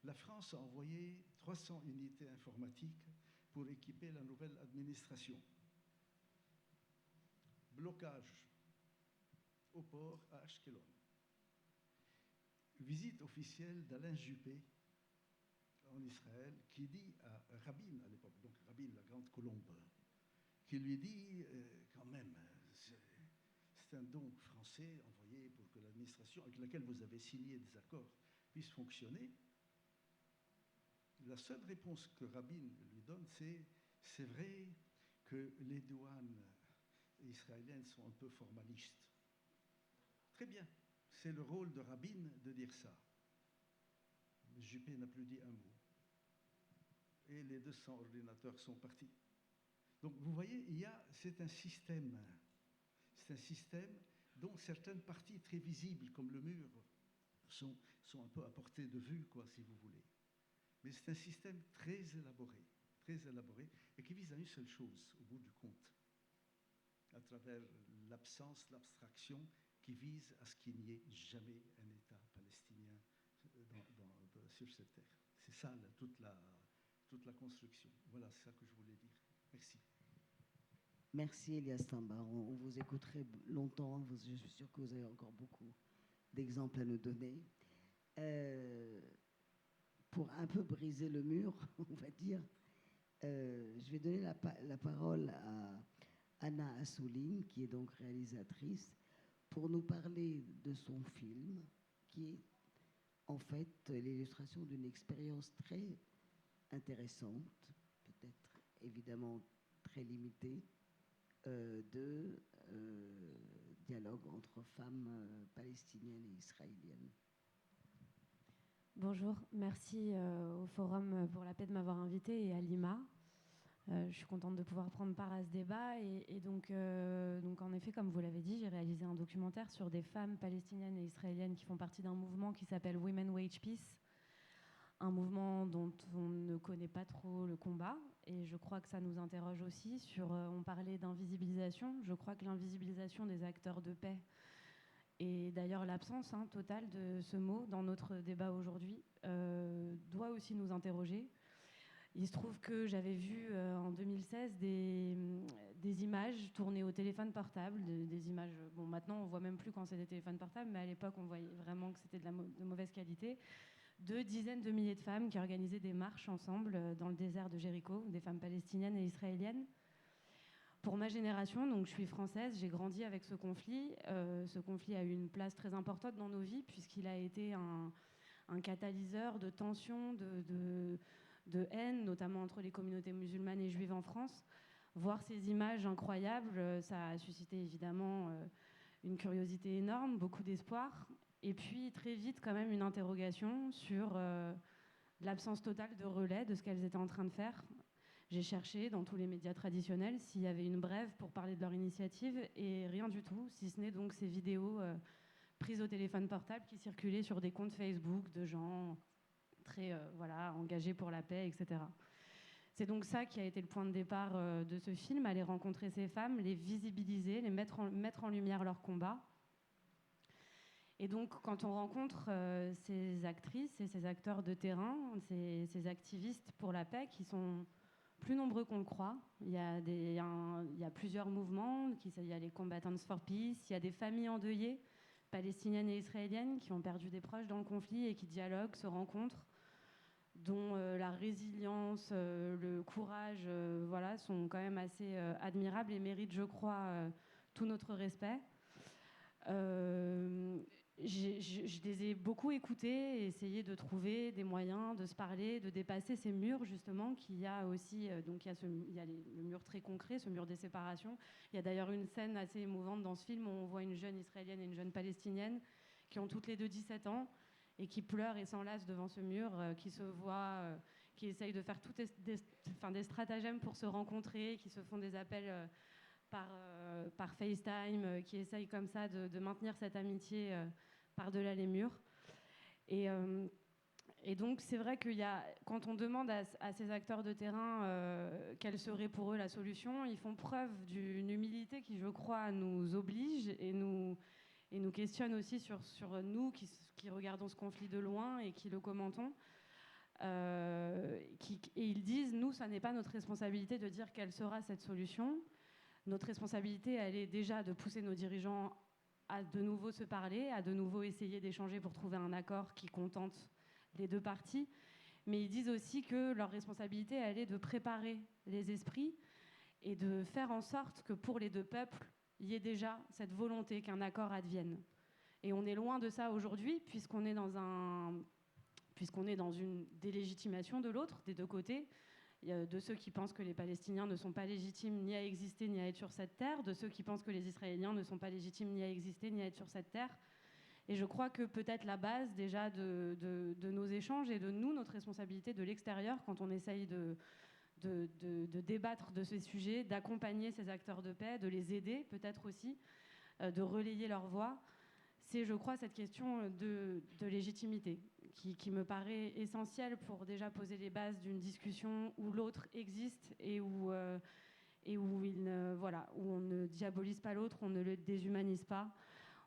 la France a envoyé 300 unités informatiques pour équiper la nouvelle administration. Blocage au port à Ashkelon. Visite officielle d'Alain Juppé en Israël, qui dit à Rabin à l'époque, donc Rabin, la grande colombe, qui lui dit quand même, c'est un don français envoyé pour que l'administration avec laquelle vous avez signé des accords puisse fonctionner. La seule réponse que Rabin lui donne, c'est vrai que les douanes israéliennes sont un peu formalistes. Très bien, c'est le rôle de Rabin de dire ça. Mais Juppé n'a plus dit un mot. Et les 200 ordinateurs sont partis. Donc vous voyez, c'est un système dont certaines parties très visibles, comme le mur, sont un peu à portée de vue, quoi, si vous voulez. Mais c'est un système très élaboré, et qui vise à une seule chose, au bout du compte, à travers l'absence, l'abstraction, qui vise à ce qu'il n'y ait jamais un État palestinien sur cette terre. C'est ça, toute la construction. Voilà, c'est ça que je voulais dire. Merci. Merci Elias Tambar. On vous écouterait longtemps. Je suis sûre que vous avez encore beaucoup d'exemples à nous donner. Pour un peu briser le mur, on va dire, je vais donner la parole à Anna Assouline, qui est donc réalisatrice, pour nous parler de son film, qui est en fait l'illustration d'une expérience très intéressante, peut-être évidemment très limitée, de dialogue entre femmes palestiniennes et israéliennes. Bonjour, merci au Forum pour la paix de m'avoir invitée et à Lima. Je suis contente de pouvoir prendre part à ce débat. Et donc en effet, comme vous l'avez dit, j'ai réalisé un documentaire sur des femmes palestiniennes et israéliennes qui font partie d'un mouvement qui s'appelle Women Wage Peace, un mouvement dont on ne connaît pas trop le combat. Et je crois que ça nous interroge aussi sur, on parlait d'invisibilisation, je crois que l'invisibilisation des acteurs de paix, et d'ailleurs l'absence totale de ce mot dans notre débat aujourd'hui, doit aussi nous interroger. Il se trouve que j'avais vu en 2016 des images tournées au téléphone portable, des images, bon maintenant on voit même plus quand c'est des téléphones portables, mais à l'époque on voyait vraiment que c'était de mauvaise qualité, de dizaines de milliers de femmes qui organisaient des marches ensemble dans le désert de Jéricho, des femmes palestiniennes et israéliennes. Pour ma génération, donc je suis française, j'ai grandi avec ce conflit. Ce conflit a eu une place très importante dans nos vies puisqu'il a été un catalyseur de tensions, de haine, notamment entre les communautés musulmanes et juives en France. Voir ces images incroyables, ça a suscité évidemment une curiosité énorme, beaucoup d'espoir. Et puis très vite quand même une interrogation sur l'absence totale de relais de ce qu'elles étaient en train de faire. J'ai cherché dans tous les médias traditionnels s'il y avait une brève pour parler de leur initiative et rien du tout, si ce n'est donc ces vidéos prises au téléphone portable qui circulaient sur des comptes Facebook de gens très engagés pour la paix, etc. C'est donc ça qui a été le point de départ de ce film, aller rencontrer ces femmes, les visibiliser, les mettre en lumière leur combat. Et donc, quand on rencontre ces actrices et ces acteurs de terrain, ces activistes pour la paix qui sont plus nombreux qu'on le croit, il y a plusieurs mouvements, il y a les Combatants for Peace, il y a des familles endeuillées, palestiniennes et israéliennes, qui ont perdu des proches dans le conflit et qui dialoguent, se rencontrent, dont la résilience, le courage sont quand même assez admirables et méritent, je crois, tout notre respect. Je les ai beaucoup écoutés et essayé de trouver des moyens de se parler, de dépasser ces murs justement qu'il y a aussi. Il y a le mur très concret, ce mur des séparations. Il y a d'ailleurs une scène assez émouvante dans ce film où on voit une jeune israélienne et une jeune palestinienne qui ont toutes les deux 17 ans et qui pleurent et s'enlacent devant ce mur, qui se voient, qui essayent de faire des stratagèmes pour se rencontrer, qui se font des appels par FaceTime, qui essayent comme ça de maintenir cette amitié par-delà les murs. Et donc, c'est vrai quand on demande à ces acteurs de terrain quelle serait pour eux la solution, ils font preuve d'une humilité qui, je crois, nous oblige et nous questionne aussi sur nous qui regardons ce conflit de loin et qui le commentons. Et ils disent, nous, ça n'est pas notre responsabilité de dire quelle sera cette solution. Notre responsabilité, elle est déjà de pousser nos dirigeants à de nouveau se parler, à de nouveau essayer d'échanger pour trouver un accord qui contente les deux parties. Mais ils disent aussi que leur responsabilité, elle est de préparer les esprits et de faire en sorte que pour les deux peuples, il y ait déjà cette volonté qu'un accord advienne. Et on est loin de ça aujourd'hui, puisqu'on est dans une délégitimation de l'autre, des deux côtés, de ceux qui pensent que les Palestiniens ne sont pas légitimes ni à exister ni à être sur cette terre, de ceux qui pensent que les Israéliens ne sont pas légitimes ni à exister ni à être sur cette terre. Et je crois que peut-être la base déjà de nos échanges et de nous, notre responsabilité de l'extérieur, quand on essaye de débattre de ces sujets, d'accompagner ces acteurs de paix, de les aider peut-être aussi, de relayer leur voix, c'est, je crois, cette question de légitimité qui me paraît essentielle pour déjà poser les bases d'une discussion où l'autre existe et où on ne diabolise pas l'autre, on ne le déshumanise pas.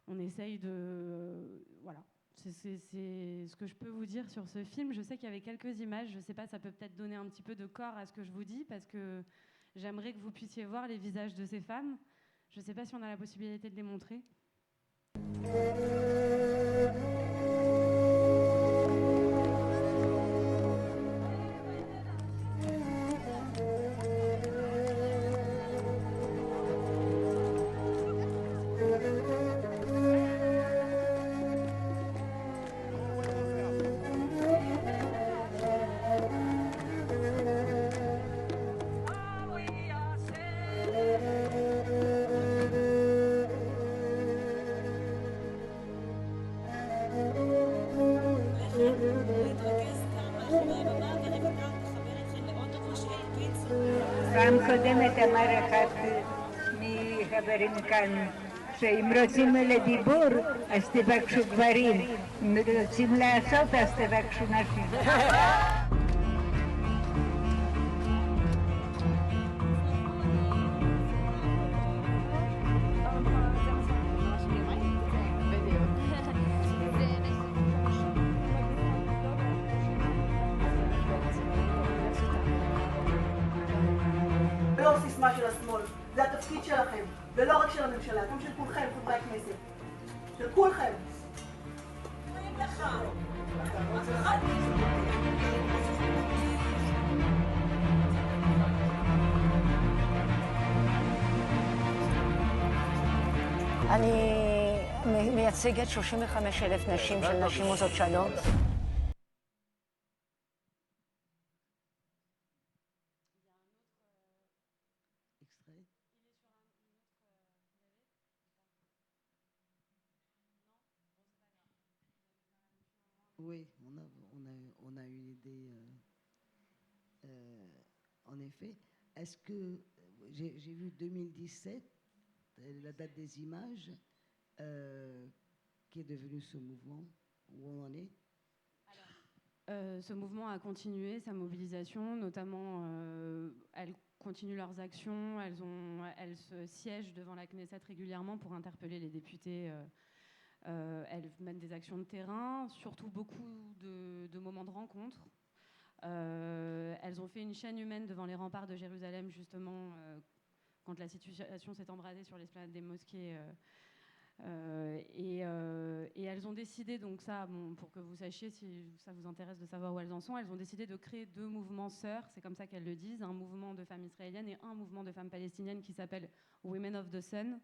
On essaye de... voilà. C'est ce que je peux vous dire sur ce film. Je sais qu'il y avait quelques images. Je ne sais pas, ça peut peut-être donner un petit peu de corps à ce que je vous dis, parce que j'aimerais que vous puissiez voir les visages de ces femmes. Je ne sais pas si on a la possibilité de les montrer. פעם קודמת אמר אחד מחברים כאן שאם רוצים לדיבור אז תבקשו גברים, אם רוצים לעשות אז תבקשו נשים. לא סיסמה של השמאל, זה התפקיד שלכם, ולא רק של הממשלה, גם של כולכם, חברי הכנסת, של כולכם. אני מייצגת 35,000 נשים של נשים עושות שלום. Oui, on a une idée, en effet. Est-ce que, j'ai vu 2017, la date des images, qui est devenu ce mouvement, où on en est? Ce mouvement a continué sa mobilisation, notamment elles continuent leurs actions, elles se siègent devant la Knesset régulièrement pour interpeller les députés. Elles mènent des actions de terrain, surtout beaucoup de moments de rencontre. Elles ont fait une chaîne humaine devant les remparts de Jérusalem, justement, quand la situation s'est embrasée sur l'esplanade des mosquées. Et elles ont décidé, donc ça, bon, pour que vous sachiez si ça vous intéresse de savoir où elles en sont, elles ont décidé de créer 2 mouvements sœurs, c'est comme ça qu'elles le disent, un mouvement de femmes israéliennes et un mouvement de femmes palestiniennes qui s'appelle Women of the Sun.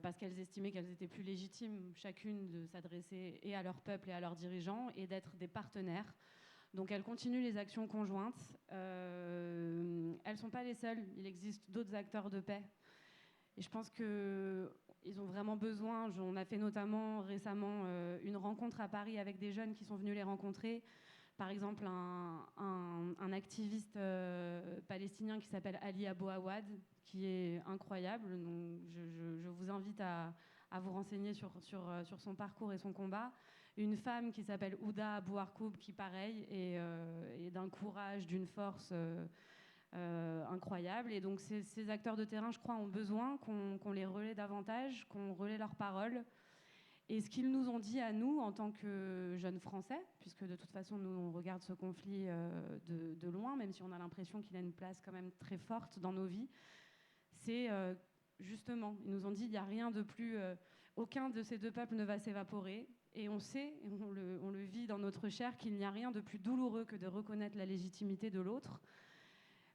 Parce qu'elles estimaient qu'elles étaient plus légitimes chacune de s'adresser et à leur peuple et à leurs dirigeants et d'être des partenaires. Donc elles continuent les actions conjointes. Elles ne sont pas les seules, il existe d'autres acteurs de paix Et je pense qu'ils ont vraiment besoin. On a fait notamment récemment une rencontre à Paris avec des jeunes qui sont venus les rencontrer. Par exemple, un activiste palestinien qui s'appelle Ali Abou Awad, qui est incroyable. Donc, je vous invite à vous renseigner sur son parcours et son combat. Une femme qui s'appelle Ouda Abou Arkoub, qui, pareil, est d'un courage, d'une force incroyable. Et donc, ces acteurs de terrain, je crois, ont besoin qu'on les relaie davantage, qu'on relaie leurs paroles. Et ce qu'ils nous ont dit à nous, en tant que jeunes Français, puisque de toute façon, nous, on regarde ce conflit de loin, même si on a l'impression qu'il a une place quand même très forte dans nos vies, c'est justement, ils nous ont dit, il n'y a rien de plus... aucun de ces deux peuples ne va s'évaporer. Et on sait, on le vit dans notre chair, qu'il n'y a rien de plus douloureux que de reconnaître la légitimité de l'autre.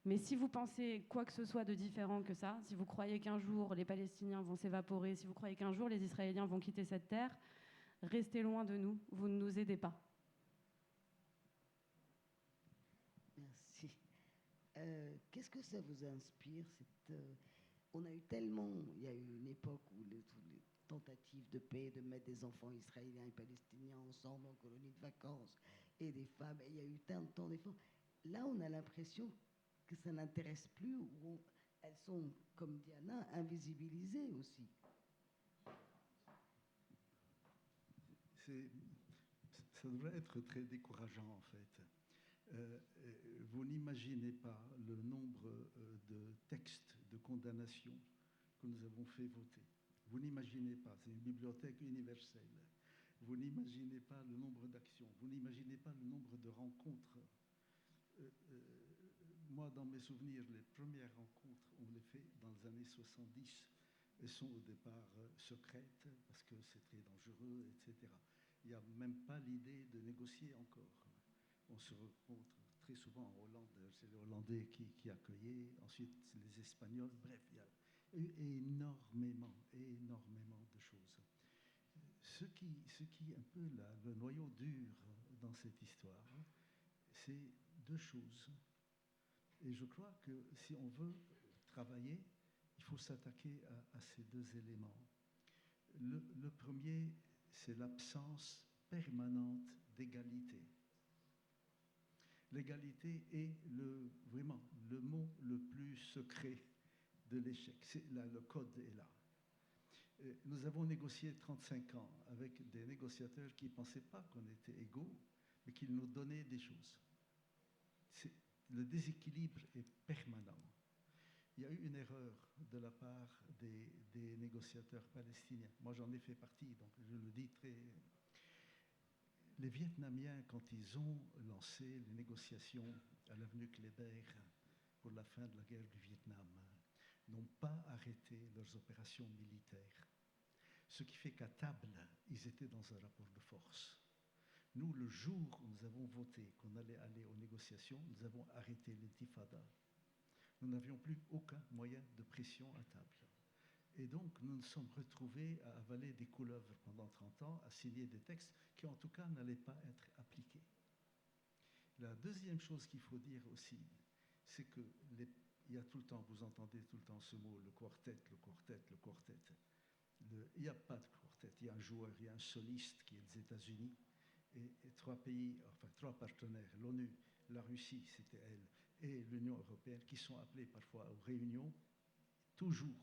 Mais si vous pensez quoi que ce soit de différent que ça, si vous croyez qu'un jour les Palestiniens vont s'évaporer, si vous croyez qu'un jour les Israéliens vont quitter cette terre, restez loin de nous, vous ne nous aidez pas. Merci. Qu'est-ce que ça vous inspire on a eu tellement, il y a eu une époque où les tentatives de paix, de mettre des enfants israéliens et palestiniens ensemble en colonie de vacances, et des femmes, et il y a eu tant d'efforts. Là, on a l'impression que ça n'intéresse plus, ou elles sont, comme Diana, invisibilisées aussi. Ça devrait être très décourageant, en fait. Vous n'imaginez pas le nombre de textes de condamnation que nous avons fait voter. Vous n'imaginez pas, c'est une bibliothèque universelle. Vous n'imaginez pas le nombre d'actions, vous n'imaginez pas le nombre de rencontres. Moi, dans mes souvenirs, les premières rencontres, on les fait dans les années 70. Elles sont au départ secrètes parce que c'est très dangereux, etc. Il n'y a même pas l'idée de négocier encore. On se rencontre très souvent en Hollande, c'est les Hollandais qui accueillaient, ensuite c'est les Espagnols, bref, il y a eu énormément de choses. Ce qui est un peu le noyau dur dans cette histoire, c'est deux choses. Et je crois que si on veut travailler, il faut s'attaquer à ces deux éléments. Le premier, c'est l'absence permanente d'égalité. L'égalité est vraiment le mot le plus secret de l'échec. Le code est là. Nous avons négocié 35 ans avec des négociateurs qui ne pensaient pas qu'on était égaux, mais qui nous donnaient des choses. Le déséquilibre est permanent. Il y a eu une erreur de la part des négociateurs palestiniens. Moi, j'en ai fait partie, donc je le dis très... Les Vietnamiens, quand ils ont lancé les négociations à l'avenue Kléber pour la fin de la guerre du Vietnam, n'ont pas arrêté leurs opérations militaires. Ce qui fait qu'à table, ils étaient dans un rapport de force. Nous, le jour où nous avons voté qu'on allait aller aux négociations, nous avons arrêté l'intifada. Nous n'avions plus aucun moyen de pression à table. Et donc, nous nous sommes retrouvés à avaler des couleuvres pendant 30 ans, à signer des textes qui, en tout cas, n'allaient pas être appliqués. La deuxième chose qu'il faut dire aussi, c'est que il y a tout le temps, vous entendez tout le temps ce mot, le quartet, le quartet, le quartet. Il n'y a pas de quartet, il y a un joueur, il y a un soliste qui est les États-Unis, et trois pays, enfin 3 partenaires, l'ONU, la Russie, c'était elle, et l'Union européenne, qui sont appelés parfois aux réunions, toujours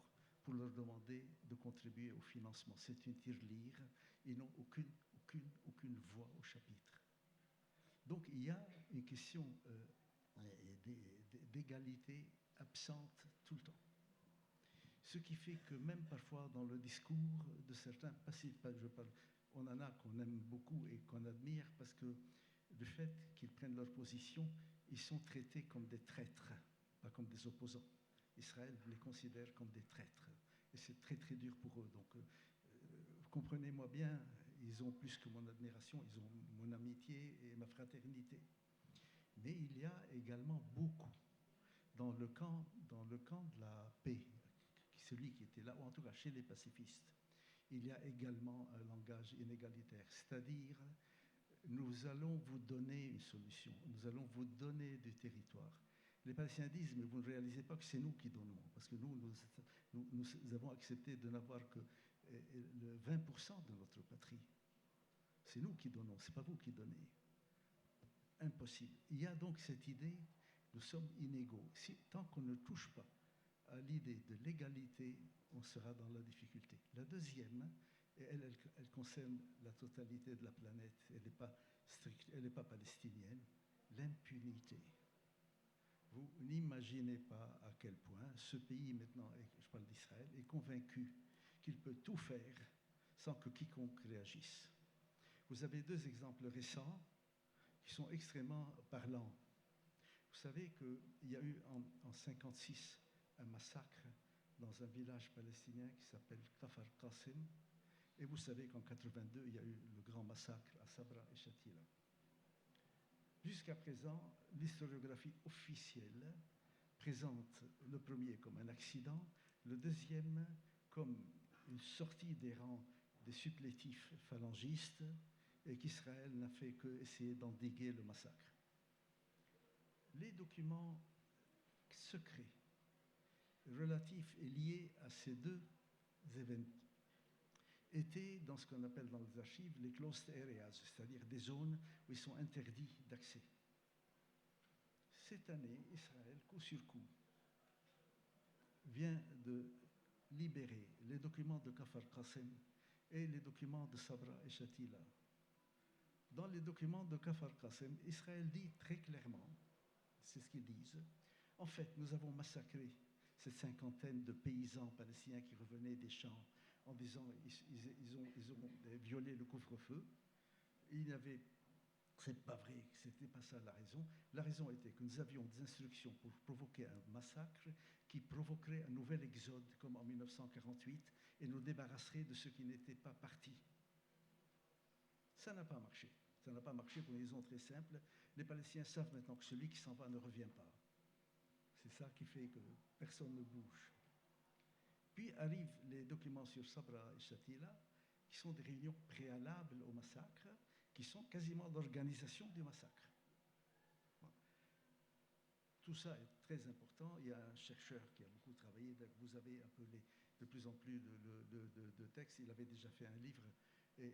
pour leur demander de contribuer au financement. C'est une tirelire, ils n'ont aucune voix au chapitre. Donc il y a une question d'égalité absente tout le temps. Ce qui fait que même parfois dans le discours de certains, on en a qu'on aime beaucoup et qu'on admire parce que le fait qu'ils prennent leur position, ils sont traités comme des traîtres, pas comme des opposants. Israël les considère comme des traîtres. Et c'est très très dur pour eux. Donc comprenez-moi bien, ils ont plus que mon admiration, ils ont mon amitié et ma fraternité. Mais il y a également beaucoup dans le camp de la paix, celui qui était là, ou en tout cas chez les pacifistes, il y a également un langage inégalitaire, c'est-à-dire nous allons vous donner une solution, nous allons vous donner du territoire, Les Palestiniens disent, mais vous ne réalisez pas que c'est nous qui donnons, parce que nous avons accepté de n'avoir que le 20% de notre patrie. C'est nous qui donnons, ce n'est pas vous qui donnez. Impossible. Il y a donc cette idée, nous sommes inégaux. Tant qu'on ne touche pas à l'idée de l'égalité, on sera dans la difficulté. La deuxième, et elle concerne la totalité de la planète, elle n'est pas stricte, elle n'est pas palestinienne, l'impunité. Vous n'imaginez pas à quel point ce pays, maintenant, je parle d'Israël, est convaincu qu'il peut tout faire sans que quiconque réagisse. Vous avez deux exemples récents qui sont extrêmement parlants. Vous savez qu'il y a eu en 1956 un massacre dans un village palestinien qui s'appelle Kfar Qasim, et vous savez qu'en 1982, il y a eu le grand massacre à Sabra et Shatila. Jusqu'à présent, l'historiographie officielle présente le premier comme un accident, le deuxième comme une sortie des rangs des supplétifs phalangistes et qu'Israël n'a fait qu'essayer d'endiguer le massacre. Les documents secrets relatifs et liés à ces deux événements étaient dans ce qu'on appelle dans les archives les closed areas, c'est-à-dire des zones où ils sont interdits d'accès. Cette année, Israël, coup sur coup, vient de libérer les documents de Kfar Qasim et les documents de Sabra et Shatila. Dans les documents de Kfar Qasim, Israël dit très clairement, c'est ce qu'ils disent, en fait, nous avons massacré cette cinquantaine de paysans palestiniens qui revenaient des champs en disant ils ont violé le couvre-feu. C'est pas vrai, c'était pas ça la raison. La raison était que nous avions des instructions pour provoquer un massacre qui provoquerait un nouvel exode comme en 1948 et nous débarrasserait de ceux qui n'étaient pas partis. Ça n'a pas marché. Ça n'a pas marché pour une raison très simple. Les Palestiniens savent maintenant que celui qui s'en va ne revient pas. C'est ça qui fait que personne ne bouge. Puis arrivent les documents sur Sabra et Shatila, qui sont des réunions préalables au massacre, qui sont quasiment l'organisation du massacre. Bon. Tout ça est très important. Il y a un chercheur qui a beaucoup travaillé. Vous avez un peu de plus en plus de textes. Il avait déjà fait un livre. Et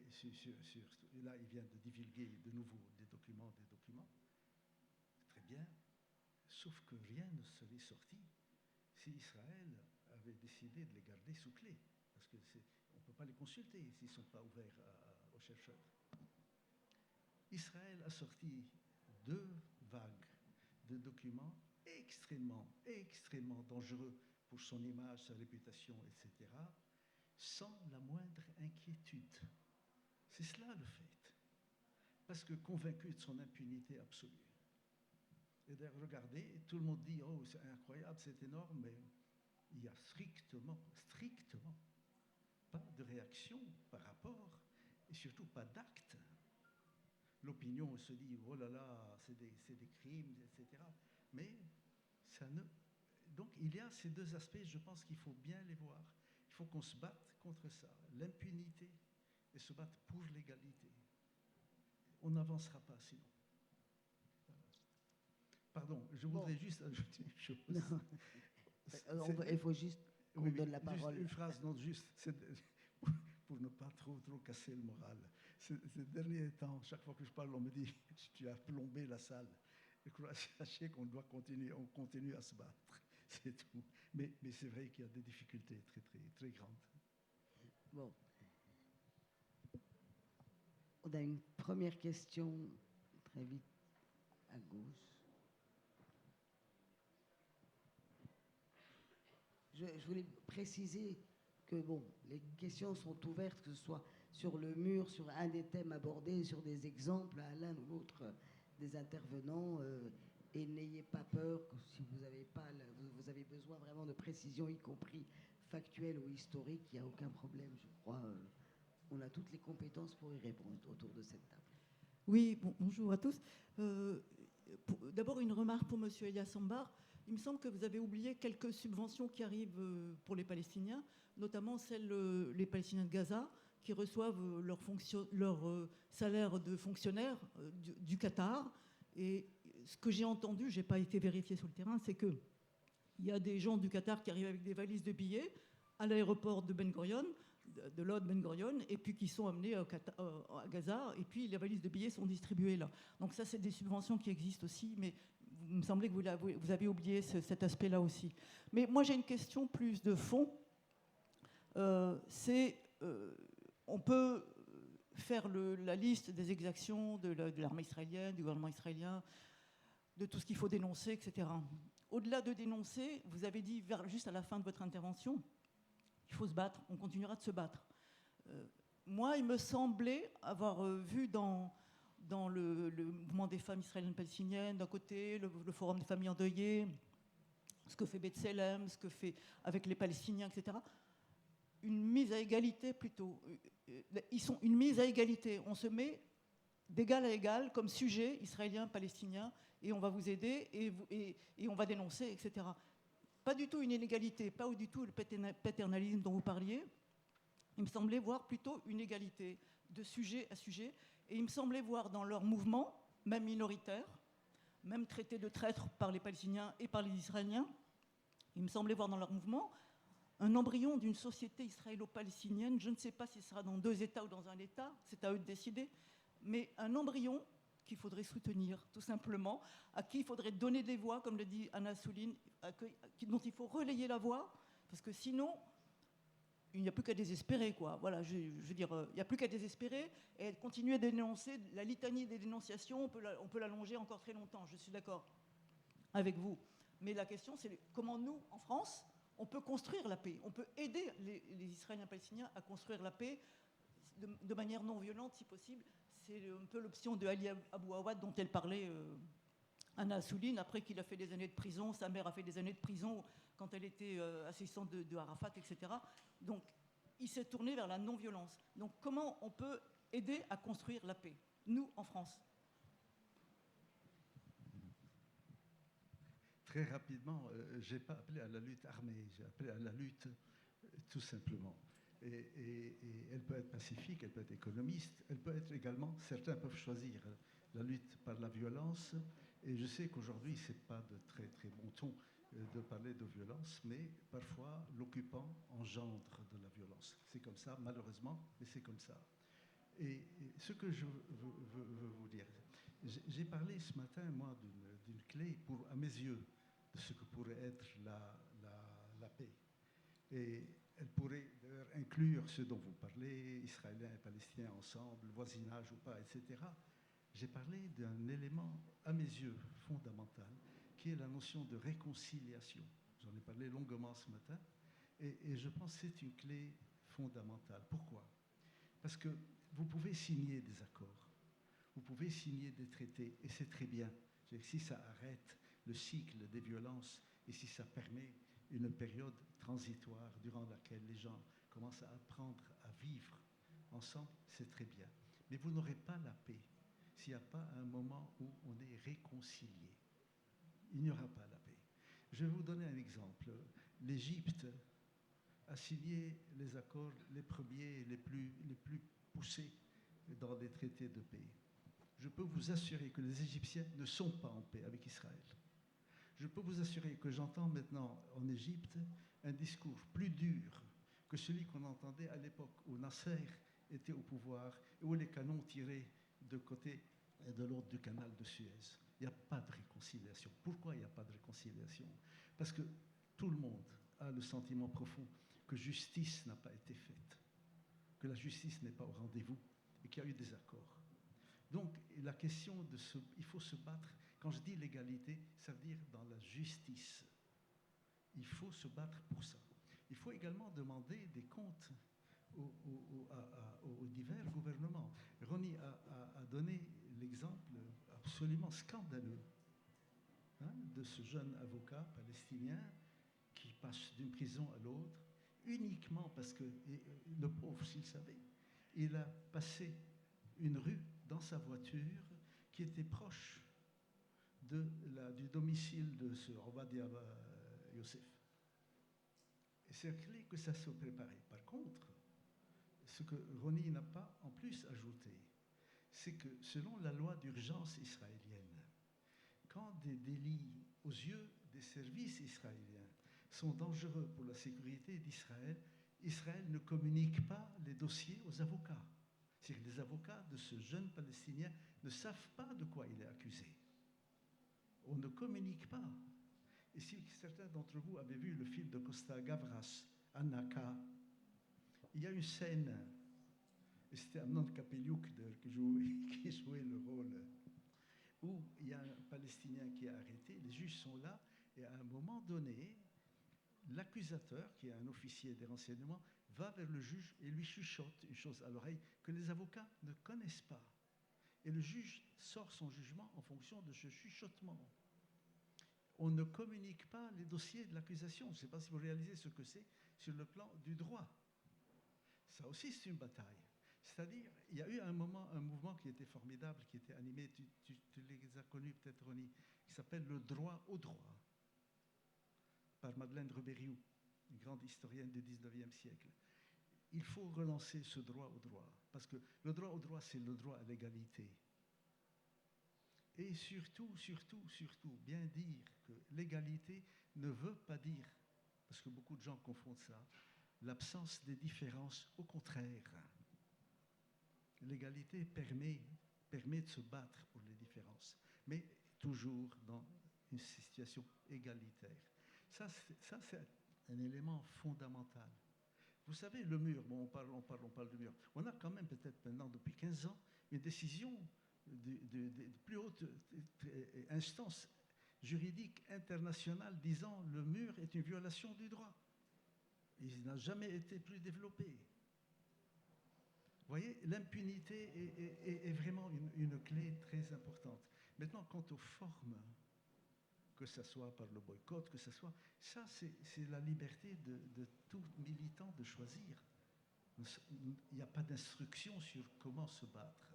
là, il vient de divulguer de nouveau des documents. Très bien. Sauf que rien ne serait sorti si Israël avait décidé de les garder sous clé. Parce qu'on ne peut pas les consulter s'ils ne sont pas ouverts aux chercheurs. Israël a sorti 2 vagues de documents extrêmement dangereux pour son image, sa réputation, etc., sans la moindre inquiétude. C'est cela le fait. Parce que convaincu de son impunité absolue. Et d'ailleurs, regardez, tout le monde dit « Oh, c'est incroyable, c'est énorme », mais il y a strictement pas de réaction par rapport, et surtout pas d'acte. L'opinion se dit « Oh là là, c'est des crimes, etc. » Mais ça ne... Donc il y a ces deux aspects, je pense qu'il faut bien les voir. Il faut qu'on se batte contre ça, l'impunité, et se battre pour l'égalité. On n'avancera pas sinon. Pardon, je voudrais juste ajouter une chose. Il faut juste qu'on donne la parole. Juste une phrase, non, juste pour ne pas trop casser le moral. Ces derniers temps, chaque fois que je parle, on me dit « tu as plombé la salle ». Sachez qu'on doit continuer, on continue à se battre, c'est tout. Mais c'est vrai qu'il y a des difficultés très grandes. Bon. On a une première question, très vite, à gauche. Je voulais préciser que bon, les questions sont ouvertes, que ce soit sur le mur, sur un des thèmes abordés, sur des exemples à l'un ou l'autre des intervenants, et n'ayez pas peur si vous avez besoin vraiment de précision, y compris factuelle ou historique, il n'y a aucun problème, je crois. On a toutes les compétences pour y répondre autour de cette table. Oui, bonjour à tous. D'abord, une remarque pour M. Elias Sambar. Il me semble que vous avez oublié quelques subventions qui arrivent pour les Palestiniens, notamment les Palestiniens de Gaza, qui reçoivent leur salaire de fonctionnaire du Qatar. Et ce que j'ai entendu, je n'ai pas été vérifié sur le terrain, c'est qu'il y a des gens du Qatar qui arrivent avec des valises de billets à l'aéroport de Ben Gurion, de Lod Ben Gurion, et puis qui sont amenés à Gaza, et puis les valises de billets sont distribuées là. Donc ça, c'est des subventions qui existent aussi, mais il me semblait que vous avez oublié cet aspect-là aussi. Mais moi, j'ai une question plus de fond. On peut faire la liste des exactions de l'armée israélienne, du gouvernement israélien, de tout ce qu'il faut dénoncer, etc. Au-delà de dénoncer, vous avez dit juste à la fin de votre intervention, il faut se battre, on continuera de se battre. Moi, il me semblait avoir vu dans le mouvement des femmes israéliennes-palestiniennes, d'un côté, le forum des familles endeuillées, ce que fait B'Tselem, ce que fait avec les Palestiniens, etc., une mise à égalité plutôt. Ils sont une mise à égalité. On se met d'égal à égal comme sujet israélien-palestinien et on va vous aider et on va dénoncer, etc. Pas du tout une inégalité, pas du tout le paternalisme dont vous parliez. Il me semblait voir plutôt une égalité de sujet à sujet. Et il me semblait voir dans leur mouvement, même minoritaire, même traité de traître par les Palestiniens et par les Israéliens, il me semblait voir dans leur mouvement un embryon d'une société israélo-palestinienne. Je ne sais pas si ce sera dans 2 États ou dans un État, c'est à eux de décider, mais un embryon qu'il faudrait soutenir, tout simplement, à qui il faudrait donner des voix, comme le dit Anna Souline, dont il faut relayer la voix, parce que sinon, il n'y a plus qu'à désespérer, quoi. Voilà, je veux dire, il n'y a plus qu'à désespérer et continuer à dénoncer la litanie des dénonciations. On peut l'allonger encore très longtemps, je suis d'accord avec vous. Mais la question, c'est comment nous, en France, on peut construire la paix. On peut aider les Israéliens palestiniens à construire la paix de manière non violente, si possible. C'est un peu l'option de Ali Abou Awad dont elle parlait, Anna Souline, après qu'il a fait des années de prison. Sa mère a fait des années de prison quand elle était assistante de Arafat, etc. Donc, il s'est tourné vers la non-violence. Donc, comment on peut aider à construire la paix, nous, en France? Très rapidement, je n'ai pas appelé à la lutte armée, j'ai appelé à la lutte tout simplement. Et elle peut être pacifique, elle peut être économiste, elle peut être également, certains peuvent choisir la lutte par la violence. Et je sais qu'aujourd'hui, ce n'est pas de très très bon ton de parler de violence, mais parfois l'occupant engendre de la violence. C'est comme ça, malheureusement, mais c'est comme ça. Et ce que je veux vous dire, j'ai parlé ce matin, moi, d'une clé, à mes yeux, de ce que pourrait être la paix. Et elle pourrait d'ailleurs inclure ce dont vous parlez, Israéliens et Palestiniens ensemble, voisinage ou pas, etc. J'ai parlé d'un élément, à mes yeux, fondamental, qui est la notion de réconciliation. J'en ai parlé longuement ce matin, et je pense que c'est une clé fondamentale. Pourquoi? Parce que vous pouvez signer des accords, vous pouvez signer des traités, et c'est très bien. Si ça arrête le cycle des violences, et si ça permet une période transitoire durant laquelle les gens commencent à apprendre à vivre ensemble, c'est très bien. Mais vous n'aurez pas la paix s'il n'y a pas un moment où on est réconcilié. Il n'y aura pas la paix. Je vais vous donner un exemple. L'Égypte a signé les accords les premiers, les plus poussés dans des traités de paix. Je peux vous assurer que les Égyptiens ne sont pas en paix avec Israël. Je peux vous assurer que j'entends maintenant en Égypte un discours plus dur que celui qu'on entendait à l'époque où Nasser était au pouvoir et où les canons tiraient de côté et de l'autre du canal de Suez. Il n'y a pas de réconciliation. Pourquoi il n'y a pas de réconciliation? Parce que tout le monde a le sentiment profond que justice n'a pas été faite, que la justice n'est pas au rendez-vous et qu'il y a eu des accords. Donc, la question il faut se battre. Quand je dis l'égalité, ça veut dire dans la justice. Il faut se battre pour ça. Il faut également demander des comptes aux divers gouvernements. Ronnie a donné l'exemple absolument scandaleux de ce jeune avocat palestinien qui passe d'une prison à l'autre uniquement parce que, le pauvre s'il savait, il a passé une rue dans sa voiture qui était proche du domicile de ce Obadia Youssef. Et c'est clé que ça soit préparé. Par contre, ce que Ronnie n'a pas en plus ajouté, c'est que selon la loi d'urgence israélienne, quand des délits aux yeux des services israéliens sont dangereux pour la sécurité d'Israël, Israël ne communique pas les dossiers aux avocats. C'est-à-dire que les avocats de ce jeune Palestinien ne savent pas de quoi il est accusé. On ne communique pas. Et si certains d'entre vous avaient vu le film de Costa Gavras, Anaka, il y a une scène, et c'était Amnon Kapeliuk qui jouait le rôle, où il y a un Palestinien qui est arrêté, les juges sont là, et à un moment donné, l'accusateur, qui est un officier des renseignements, va vers le juge et lui chuchote une chose à l'oreille que les avocats ne connaissent pas. Et le juge sort son jugement en fonction de ce chuchotement. On ne communique pas les dossiers de l'accusation. Je ne sais pas si vous réalisez ce que c'est sur le plan du droit. Ça aussi, c'est une bataille. C'est-à-dire, il y a eu un mouvement qui était formidable, qui était animé, tu les as connus peut-être, Ronnie, qui s'appelle le droit au droit, par Madeleine Rebériou, une grande historienne du 19e siècle. Il faut relancer ce droit au droit, parce que le droit au droit, c'est le droit à l'égalité. Et surtout, bien dire que l'égalité ne veut pas dire, parce que beaucoup de gens confondent ça, l'absence des différences. Au contraire, l'égalité permet de se battre pour les différences, mais toujours dans une situation égalitaire. Ça c'est un élément fondamental. Vous savez, le mur, bon, on parle du mur. On a quand même peut-être maintenant, depuis 15 ans, une décision de plus haute instance juridique internationale disant le mur est une violation du droit. Il n'a jamais été plus développé. Vous voyez, l'impunité est vraiment une clé très importante. Maintenant, quant aux formes, que ce soit par le boycott, que ce soit... Ça, c'est la liberté de tout militant de choisir. Il n'y a pas d'instruction sur comment se battre.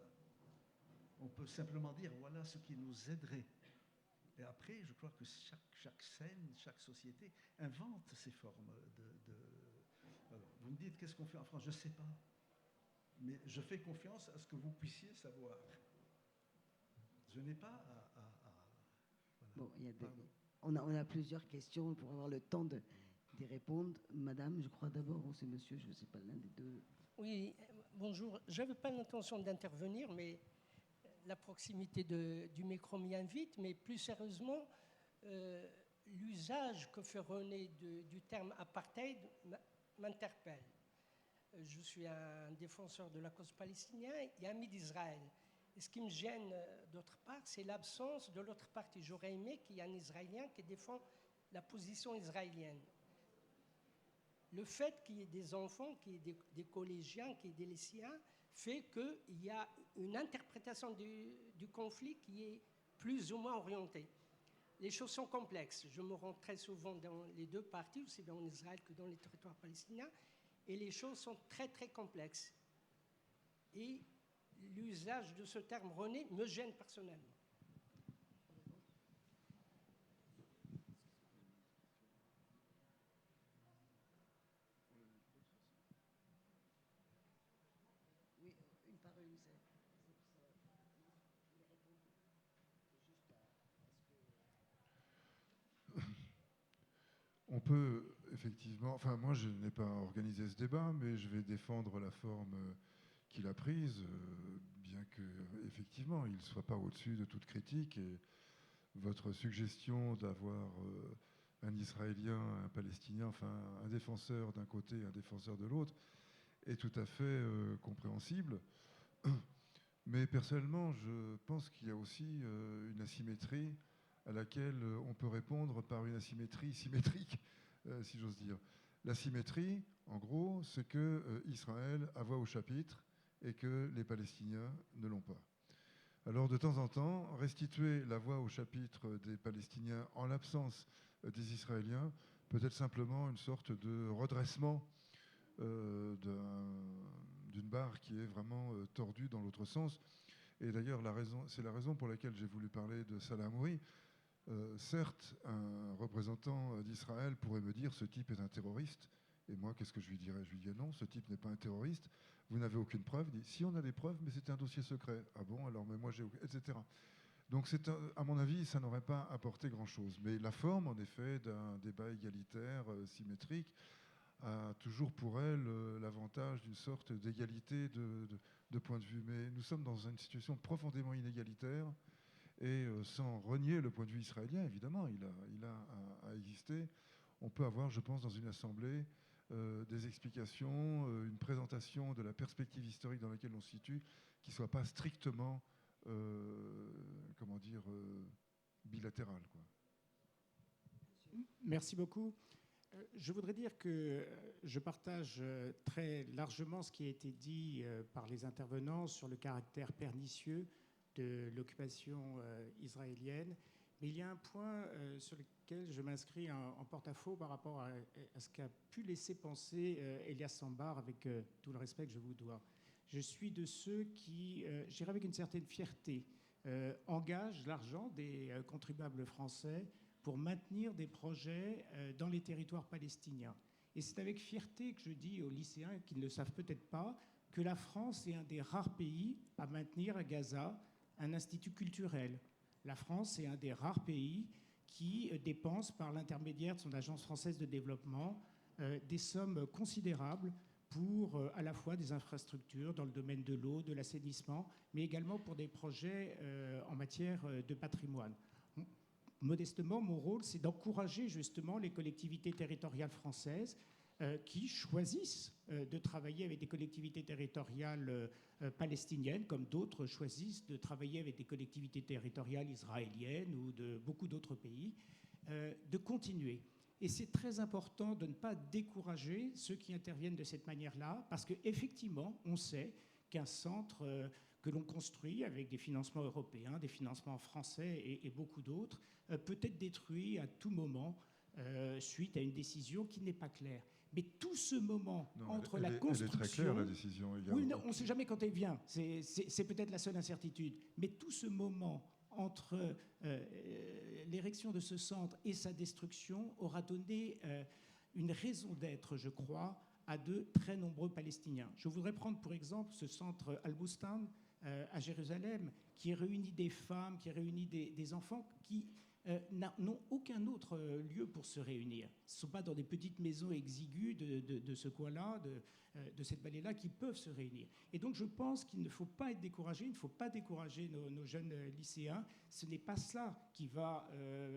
On peut simplement dire, voilà ce qui nous aiderait. Et après, je crois que chaque scène, chaque société invente ses formes de... Alors, vous me dites, qu'est-ce qu'on fait en France? Je ne sais pas. Mais je fais confiance à ce que vous puissiez savoir. Je n'ai pas à voilà. Bon, on a plusieurs questions pour avoir le temps d'y répondre. Madame, je crois d'abord, ou c'est monsieur, je ne sais pas, l'un des deux. Oui, bonjour. Je n'avais pas l'intention d'intervenir, mais la proximité du micro m'y invite. Mais plus sérieusement, l'usage que fait René du terme apartheid m'interpelle. Je suis un défenseur de la cause palestinienne et ami d'Israël. Et ce qui me gêne d'autre part, c'est l'absence de l'autre partie. J'aurais aimé qu'il y ait un Israélien qui défend la position israélienne. Le fait qu'il y ait des enfants, qu'il y ait des collégiens, qu'il y ait des lycéens, fait qu'il y a une interprétation du conflit qui est plus ou moins orientée. Les choses sont complexes. Je me rends très souvent dans les deux parties, aussi bien en Israël que dans les territoires palestiniens, et les choses sont très, très complexes. Et l'usage de ce terme, René, me gêne personnellement. Oui, une par une, On peut effectivement, enfin moi je n'ai pas organisé ce débat, mais je vais défendre la forme qu'il a prise, bien que effectivement il ne soit pas au-dessus de toute critique. Et votre suggestion d'avoir un Israélien, un Palestinien, enfin un défenseur d'un côté, un défenseur de l'autre, est tout à fait compréhensible. Mais personnellement, je pense qu'il y a aussi une asymétrie à laquelle on peut répondre par une asymétrie symétrique, si j'ose dire. L'asymétrie, en gros, c'est que Israël a voix au chapitre et que les Palestiniens ne l'ont pas. Alors, de temps en temps, restituer la voix au chapitre des Palestiniens en l'absence des Israéliens peut être simplement une sorte de redressement d'une barre qui est vraiment tordue dans l'autre sens. Et d'ailleurs, c'est la raison pour laquelle j'ai voulu parler de Salah Hamouri. Certes, un représentant d'Israël pourrait me dire « ce type est un terroriste ». Et moi, qu'est-ce que je lui dirais? Je lui dirais « non, ce type n'est pas un terroriste, vous n'avez aucune preuve ». Il dit « si, on a des preuves, mais c'était un dossier secret ». « Ah bon, alors, mais moi j'ai... » etc. Donc, à mon avis, ça n'aurait pas apporté grand-chose. Mais la forme, en effet, d'un débat égalitaire, symétrique, a toujours pour elle l'avantage d'une sorte d'égalité de point de vue. Mais nous sommes dans une situation profondément inégalitaire et sans renier le point de vue israélien, évidemment, il a à exister. On peut avoir, je pense, dans une assemblée des explications, une présentation de la perspective historique dans laquelle on se situe qui ne soit pas strictement, bilatérale, quoi. Merci beaucoup. Je voudrais dire que je partage très largement ce qui a été dit par les intervenants sur le caractère pernicieux de l'occupation israélienne. Mais il y a un point sur lequel je m'inscris en porte-à-faux par rapport à ce qu'a pu laisser penser Elias Sambar, avec tout le respect que je vous dois. Je suis de ceux qui, je dirais avec une certaine fierté, engagent l'argent des contribuables français pour maintenir des projets dans les territoires palestiniens. Et c'est avec fierté que je dis aux lycéens qui ne le savent peut-être pas que la France est un des rares pays à maintenir à Gaza un institut culturel. La France est un des rares pays qui dépense par l'intermédiaire de son agence française de développement des sommes considérables pour à la fois des infrastructures dans le domaine de l'eau, de l'assainissement, mais également pour des projets en matière de patrimoine. Modestement, mon rôle, c'est d'encourager justement les collectivités territoriales françaises qui choisissent de travailler avec des collectivités territoriales palestiniennes, comme d'autres choisissent de travailler avec des collectivités territoriales israéliennes ou de beaucoup d'autres pays, de continuer. Et c'est très important de ne pas décourager ceux qui interviennent de cette manière-là, parce qu'effectivement, on sait qu'un centre que l'on construit avec des financements européens, des financements français et beaucoup d'autres, peut être détruit à tout moment suite à une décision qui n'est pas claire. Mais tout ce moment entre la construction... Elle est très claire, la décision également. Oui, on ne sait jamais quand elle vient. C'est peut-être la seule incertitude. Mais tout ce moment entre l'érection de ce centre et sa destruction aura donné une raison d'être, je crois, à de très nombreux Palestiniens. Je voudrais prendre pour exemple ce centre Al-Bustan à Jérusalem, qui réunit des femmes, qui réunit des enfants qui n'ont aucun autre lieu pour se réunir. Ce ne sont pas dans des petites maisons exiguës de ce coin-là, de cette vallée-là, qui peuvent se réunir. Et donc je pense qu'il ne faut pas être découragé, il ne faut pas décourager nos jeunes lycéens. Ce n'est pas cela qui va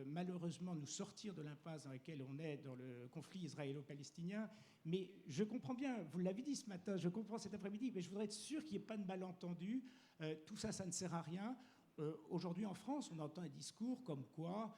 malheureusement nous sortir de l'impasse dans laquelle on est dans le conflit israélo-palestinien. Mais je comprends bien, vous l'avez dit ce matin, je comprends cet après-midi, mais je voudrais être sûr qu'il n'y ait pas de malentendu. Tout ça, ça ne sert à rien. Aujourd'hui en France, on entend un discours comme quoi,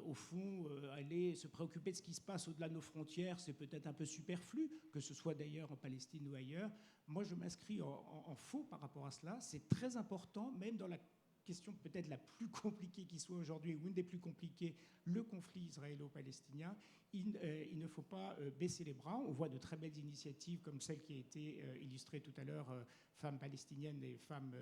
au fond, aller se préoccuper de ce qui se passe au-delà de nos frontières, c'est peut-être un peu superflu, que ce soit d'ailleurs en Palestine ou ailleurs. Moi, je m'inscris en faux par rapport à cela. C'est très important, même dans la question peut-être la plus compliquée qui soit aujourd'hui, ou une des plus compliquées, le conflit israélo-palestinien. Il ne faut pas baisser les bras. On voit de très belles initiatives comme celle qui a été illustrée tout à l'heure, femmes palestiniennes et femmes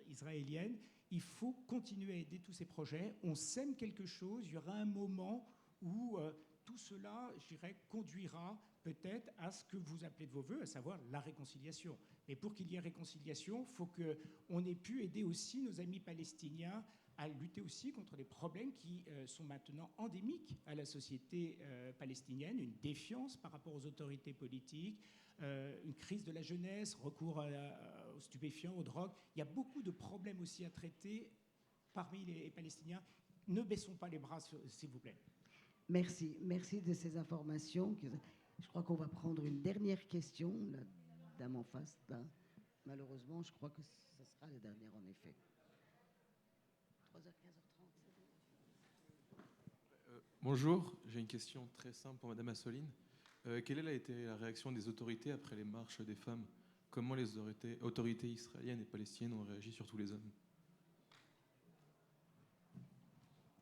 israélienne. Il faut continuer à aider tous ces projets. On sème quelque chose. Il y aura un moment où tout cela, je dirais, conduira peut-être à ce que vous appelez de vos voeux, à savoir la réconciliation. Mais pour qu'il y ait réconciliation, il faut qu'on ait pu aider aussi nos amis palestiniens à lutter aussi contre les problèmes qui sont maintenant endémiques à la société palestinienne, une défiance par rapport aux autorités politiques, une crise de la jeunesse, recours aux stupéfiants, aux drogues. Il y a beaucoup de problèmes aussi à traiter parmi les Palestiniens. Ne baissons pas les bras, s'il vous plaît. Merci. Merci de ces informations. Je crois qu'on va prendre une dernière question. La dame en face, là. Malheureusement, je crois que ce sera la dernière, en effet. 3h, 15h30. Bonjour, j'ai une question très simple pour Madame Assouline. Quelle a été la réaction des autorités après les marches des femmes? Comment les autorités israéliennes et palestiniennes ont réagi, surtout les hommes?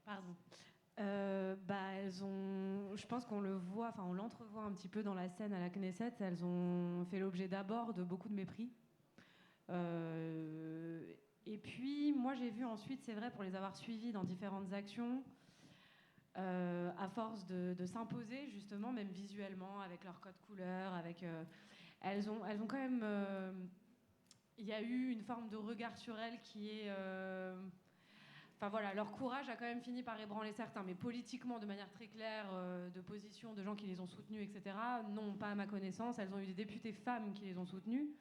Pardon. Elles ont, je pense qu'on le voit, enfin on l'entrevoit un petit peu dans la scène à la Knesset. Elles ont fait l'objet d'abord de beaucoup de mépris. Et puis moi j'ai vu ensuite, c'est vrai, pour les avoir suivies dans différentes actions, à force de s'imposer justement, même visuellement, avec leur code couleur, avec, elles ont quand même, il y a eu une forme de regard sur elles qui est Enfin voilà, leur courage a quand même fini par ébranler certains, mais politiquement, de manière très claire, de position de gens qui les ont soutenus, etc., non, pas à ma connaissance. Elles ont eu des députées femmes qui les ont soutenues,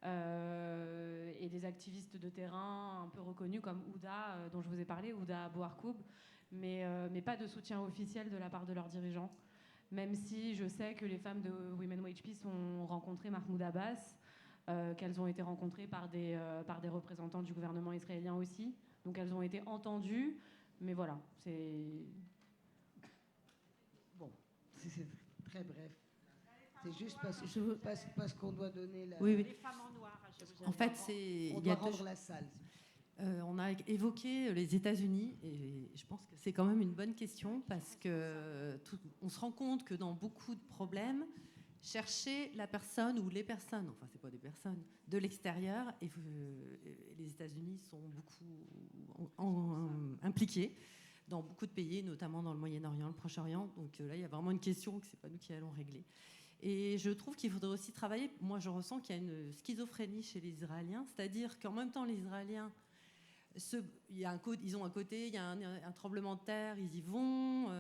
et des activistes de terrain un peu reconnus comme Ouda, dont je vous ai parlé, Ouda Bouarkoub, mais pas de soutien officiel de la part de leurs dirigeants. Même si je sais que les femmes de Women Wage Peace ont rencontré Mahmoud Abbas, qu'elles ont été rencontrées par des représentants du gouvernement israélien aussi. Donc elles ont été entendues, mais voilà, c'est... Bon, c'est très bref. C'est juste parce qu'on doit donner la... Oui, oui. Les femmes en noir. En fait, c'est... On doit rendre la salle. On a évoqué les États-Unis et je pense que c'est quand même une bonne question parce que on se rend compte que dans beaucoup de problèmes, chercher la personne ou les personnes, enfin c'est pas des personnes, de l'extérieur, et les États-Unis sont beaucoup impliqués dans beaucoup de pays, notamment dans le Moyen-Orient, le Proche-Orient. Donc là, il y a vraiment une question que c'est pas nous qui allons régler. Et je trouve qu'il faudrait aussi travailler. Moi, je ressens qu'il y a une schizophrénie chez les Israéliens, c'est-à-dire qu'en même temps, les Israéliens, ils ont un côté, il y a un tremblement de terre, ils y vont,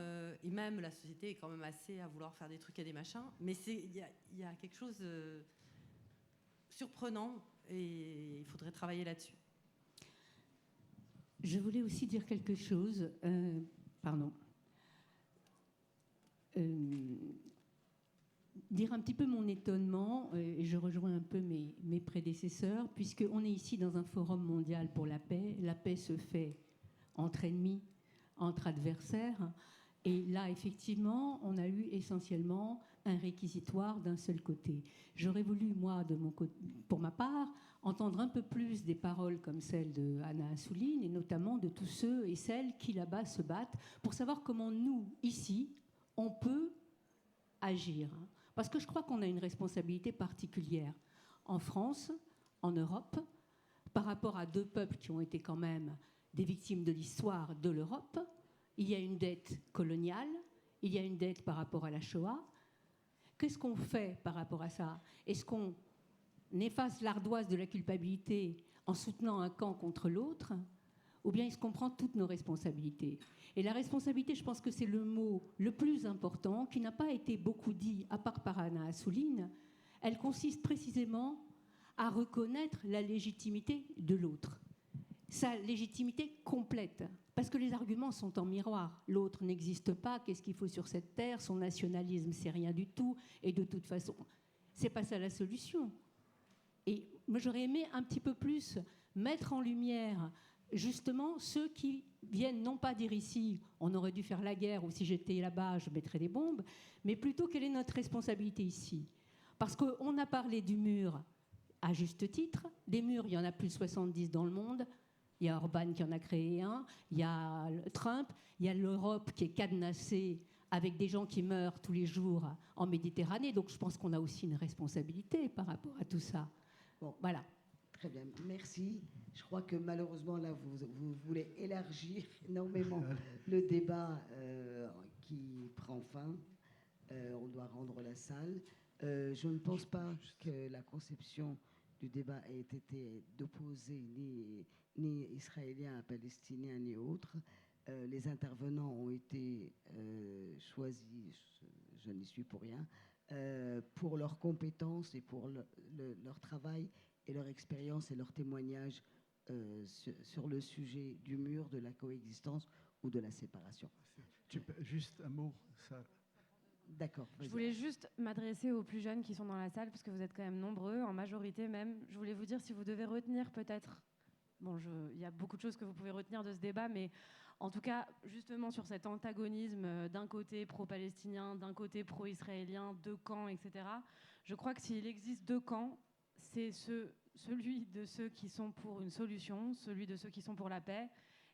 et même la société est quand même assez à vouloir faire des trucs et des machins, mais il y a quelque chose de surprenant et il faudrait travailler là-dessus. Je voulais aussi dire quelque chose, dire un petit peu mon étonnement, et je rejoins un peu mes prédécesseurs, puisqu'on est ici dans un forum mondial pour la paix. La paix se fait entre ennemis, entre adversaires. Et là, effectivement, on a eu essentiellement un réquisitoire d'un seul côté. J'aurais voulu, moi, pour ma part, entendre un peu plus des paroles comme celles de Anna Assouline, et notamment de tous ceux et celles qui, là-bas, se battent, pour savoir comment nous, ici, on peut agir. Parce que je crois qu'on a une responsabilité particulière en France, en Europe, par rapport à deux peuples qui ont été quand même des victimes de l'histoire de l'Europe. Il y a une dette coloniale, il y a une dette par rapport à la Shoah. Qu'est-ce qu'on fait par rapport à ça? Est-ce qu'on efface l'ardoise de la culpabilité en soutenant un camp contre l'autre? Ou bien est-ce qu'on prend toutes nos responsabilités? Et la responsabilité, je pense que c'est le mot le plus important, qui n'a pas été beaucoup dit, à part par Anna Assouline. Elle consiste précisément à reconnaître la légitimité de l'autre, sa légitimité complète. Parce que les arguments sont en miroir. L'autre n'existe pas, qu'est-ce qu'il faut sur cette terre? Son nationalisme, c'est rien du tout. Et de toute façon, c'est pas ça la solution. Et moi, j'aurais aimé un petit peu plus mettre en lumière justement ceux qui viennent non pas dire ici on aurait dû faire la guerre ou si j'étais là-bas je mettrais des bombes, mais plutôt quelle est notre responsabilité ici. Parce qu'on a parlé du mur à juste titre. Des murs, il y en a plus de 70 dans le monde. Il y a Orban qui en a créé un, il y a Trump, il y a l'Europe qui est cadenassée avec des gens qui meurent tous les jours en Méditerranée. Donc je pense qu'on a aussi une responsabilité par rapport à tout ça. Bon, voilà. Très bien, merci. Je crois que malheureusement, là, vous voulez élargir énormément le débat qui prend fin. On doit rendre la salle. Je ne pense pas que la conception du débat ait été d'opposer ni Israéliens à Palestiniens ni autres. Les intervenants ont été choisis, je n'y suis pour rien, pour leurs compétences et pour leur travail et leur expérience et leur témoignage sur le sujet du mur, de la coexistence ou de la séparation. Juste un mot, ça... D'accord. Je voulais juste m'adresser aux plus jeunes qui sont dans la salle, parce que vous êtes quand même nombreux, en majorité même. Je voulais vous dire si vous devez retenir peut-être... Bon, il y a beaucoup de choses que vous pouvez retenir de ce débat, mais en tout cas, justement sur cet antagonisme d'un côté pro-palestinien, d'un côté pro-israélien, deux camps, etc. Je crois que s'il existe deux camps, c'est celui de ceux qui sont pour une solution, celui de ceux qui sont pour la paix,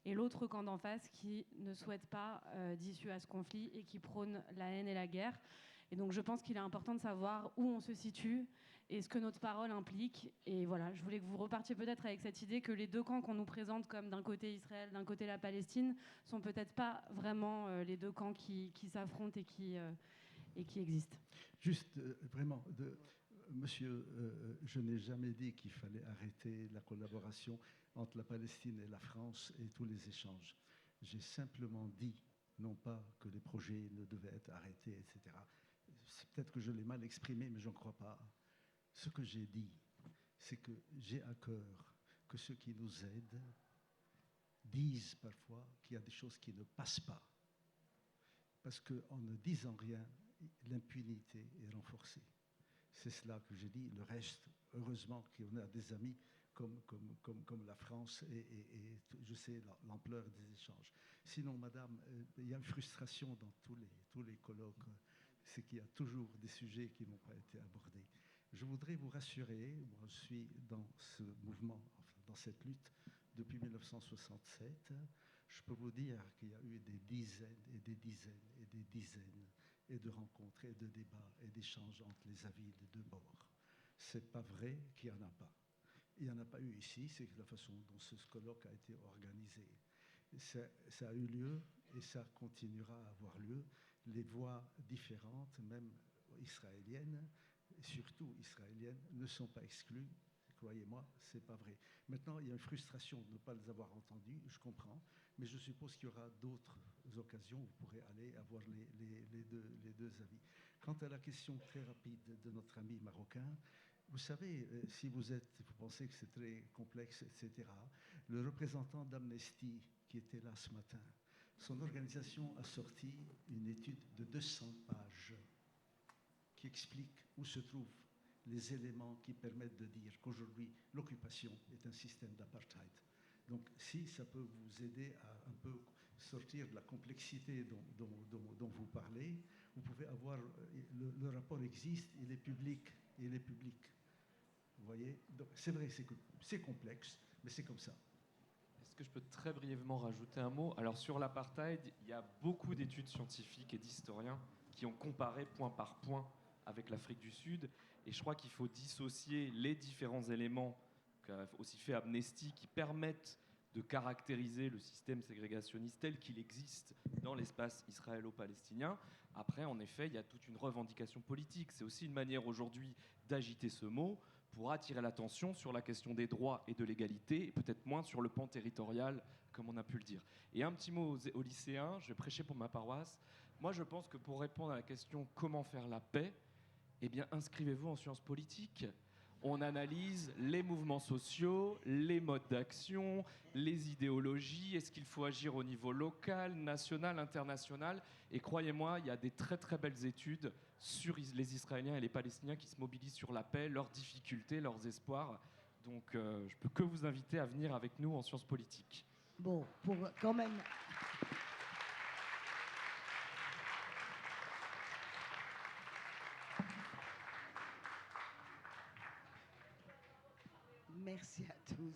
et l'autre camp d'en face qui ne souhaite pas d'issue à ce conflit et qui prône la haine et la guerre. Et donc je pense qu'il est important de savoir où on se situe et ce que notre parole implique. Et voilà, je voulais que vous repartiez peut-être avec cette idée que les deux camps qu'on nous présente comme d'un côté Israël, d'un côté la Palestine, sont peut-être pas vraiment les deux camps qui s'affrontent et qui existent. Juste, vraiment, monsieur, je n'ai jamais dit qu'il fallait arrêter la collaboration entre la Palestine et la France et tous les échanges. J'ai simplement dit, non pas que les projets ne devaient être arrêtés, etc. C'est peut-être que je l'ai mal exprimé, mais je n'en crois pas. Ce que j'ai dit, c'est que j'ai à cœur que ceux qui nous aident disent parfois qu'il y a des choses qui ne passent pas. Parce qu'en ne disant rien, l'impunité est renforcée. C'est cela que j'ai dit. Le reste, heureusement qu'on a des amis comme la France et je sais l'ampleur des échanges. Sinon, madame, il y a une frustration dans tous les colloques, c'est qu'il y a toujours des sujets qui n'ont pas été abordés. Je voudrais vous rassurer, moi je suis dans ce mouvement, enfin, dans cette lutte depuis 1967. Je peux vous dire qu'il y a eu des dizaines et des dizaines et des dizaines et de rencontres et de débats et d'échanges entre les avis des deux bords. C'est pas vrai qu'il n'y en a pas. Il n'y en a pas eu ici, c'est la façon dont ce colloque a été organisé. Ça a eu lieu et ça continuera à avoir lieu. Les voix différentes, même israéliennes, et surtout israéliennes, ne sont pas exclues. Croyez-moi, c'est pas vrai. Maintenant, il y a une frustration de ne pas les avoir entendus, je comprends, mais je suppose qu'il y aura d'autres occasions où vous pourrez aller avoir les deux avis. Quant à la question très rapide de notre ami marocain, vous savez, si vous pensez que c'est très complexe, etc., le représentant d'Amnesty qui était là ce matin, son organisation a sorti une étude de 200 pages qui explique où se trouvent les éléments qui permettent de dire qu'aujourd'hui, l'occupation est un système d'apartheid. Donc, si ça peut vous aider à un peu sortir de la complexité dont vous parlez, vous pouvez avoir... Le rapport existe, il est public. Vous voyez? Donc, c'est vrai, c'est complexe, mais c'est comme ça. Est-ce que je peux très brièvement rajouter un mot? Alors, sur l'apartheid, il y a beaucoup d'études scientifiques et d'historiens qui ont comparé point par point avec l'Afrique du Sud. Et je crois qu'il faut dissocier les différents éléments qu'a aussi fait Amnesty qui permettent de caractériser le système ségrégationniste tel qu'il existe dans l'espace israélo-palestinien. Après, en effet, il y a toute une revendication politique. C'est aussi une manière aujourd'hui d'agiter ce mot pour attirer l'attention sur la question des droits et de l'égalité, et peut-être moins sur le pan territorial, comme on a pu le dire. Et un petit mot aux lycéens, je vais prêcher pour ma paroisse. Moi, je pense que pour répondre à la question « Comment faire la paix ?», eh bien, inscrivez-vous en sciences politiques. On analyse les mouvements sociaux, les modes d'action, les idéologies. Est-ce qu'il faut agir au niveau local, national, international? Et croyez-moi, il y a des très très belles études sur les Israéliens et les Palestiniens qui se mobilisent sur la paix, leurs difficultés, leurs espoirs. Donc, je peux que vous inviter à venir avec nous en sciences politiques. Bon, pour quand même... Merci à tous.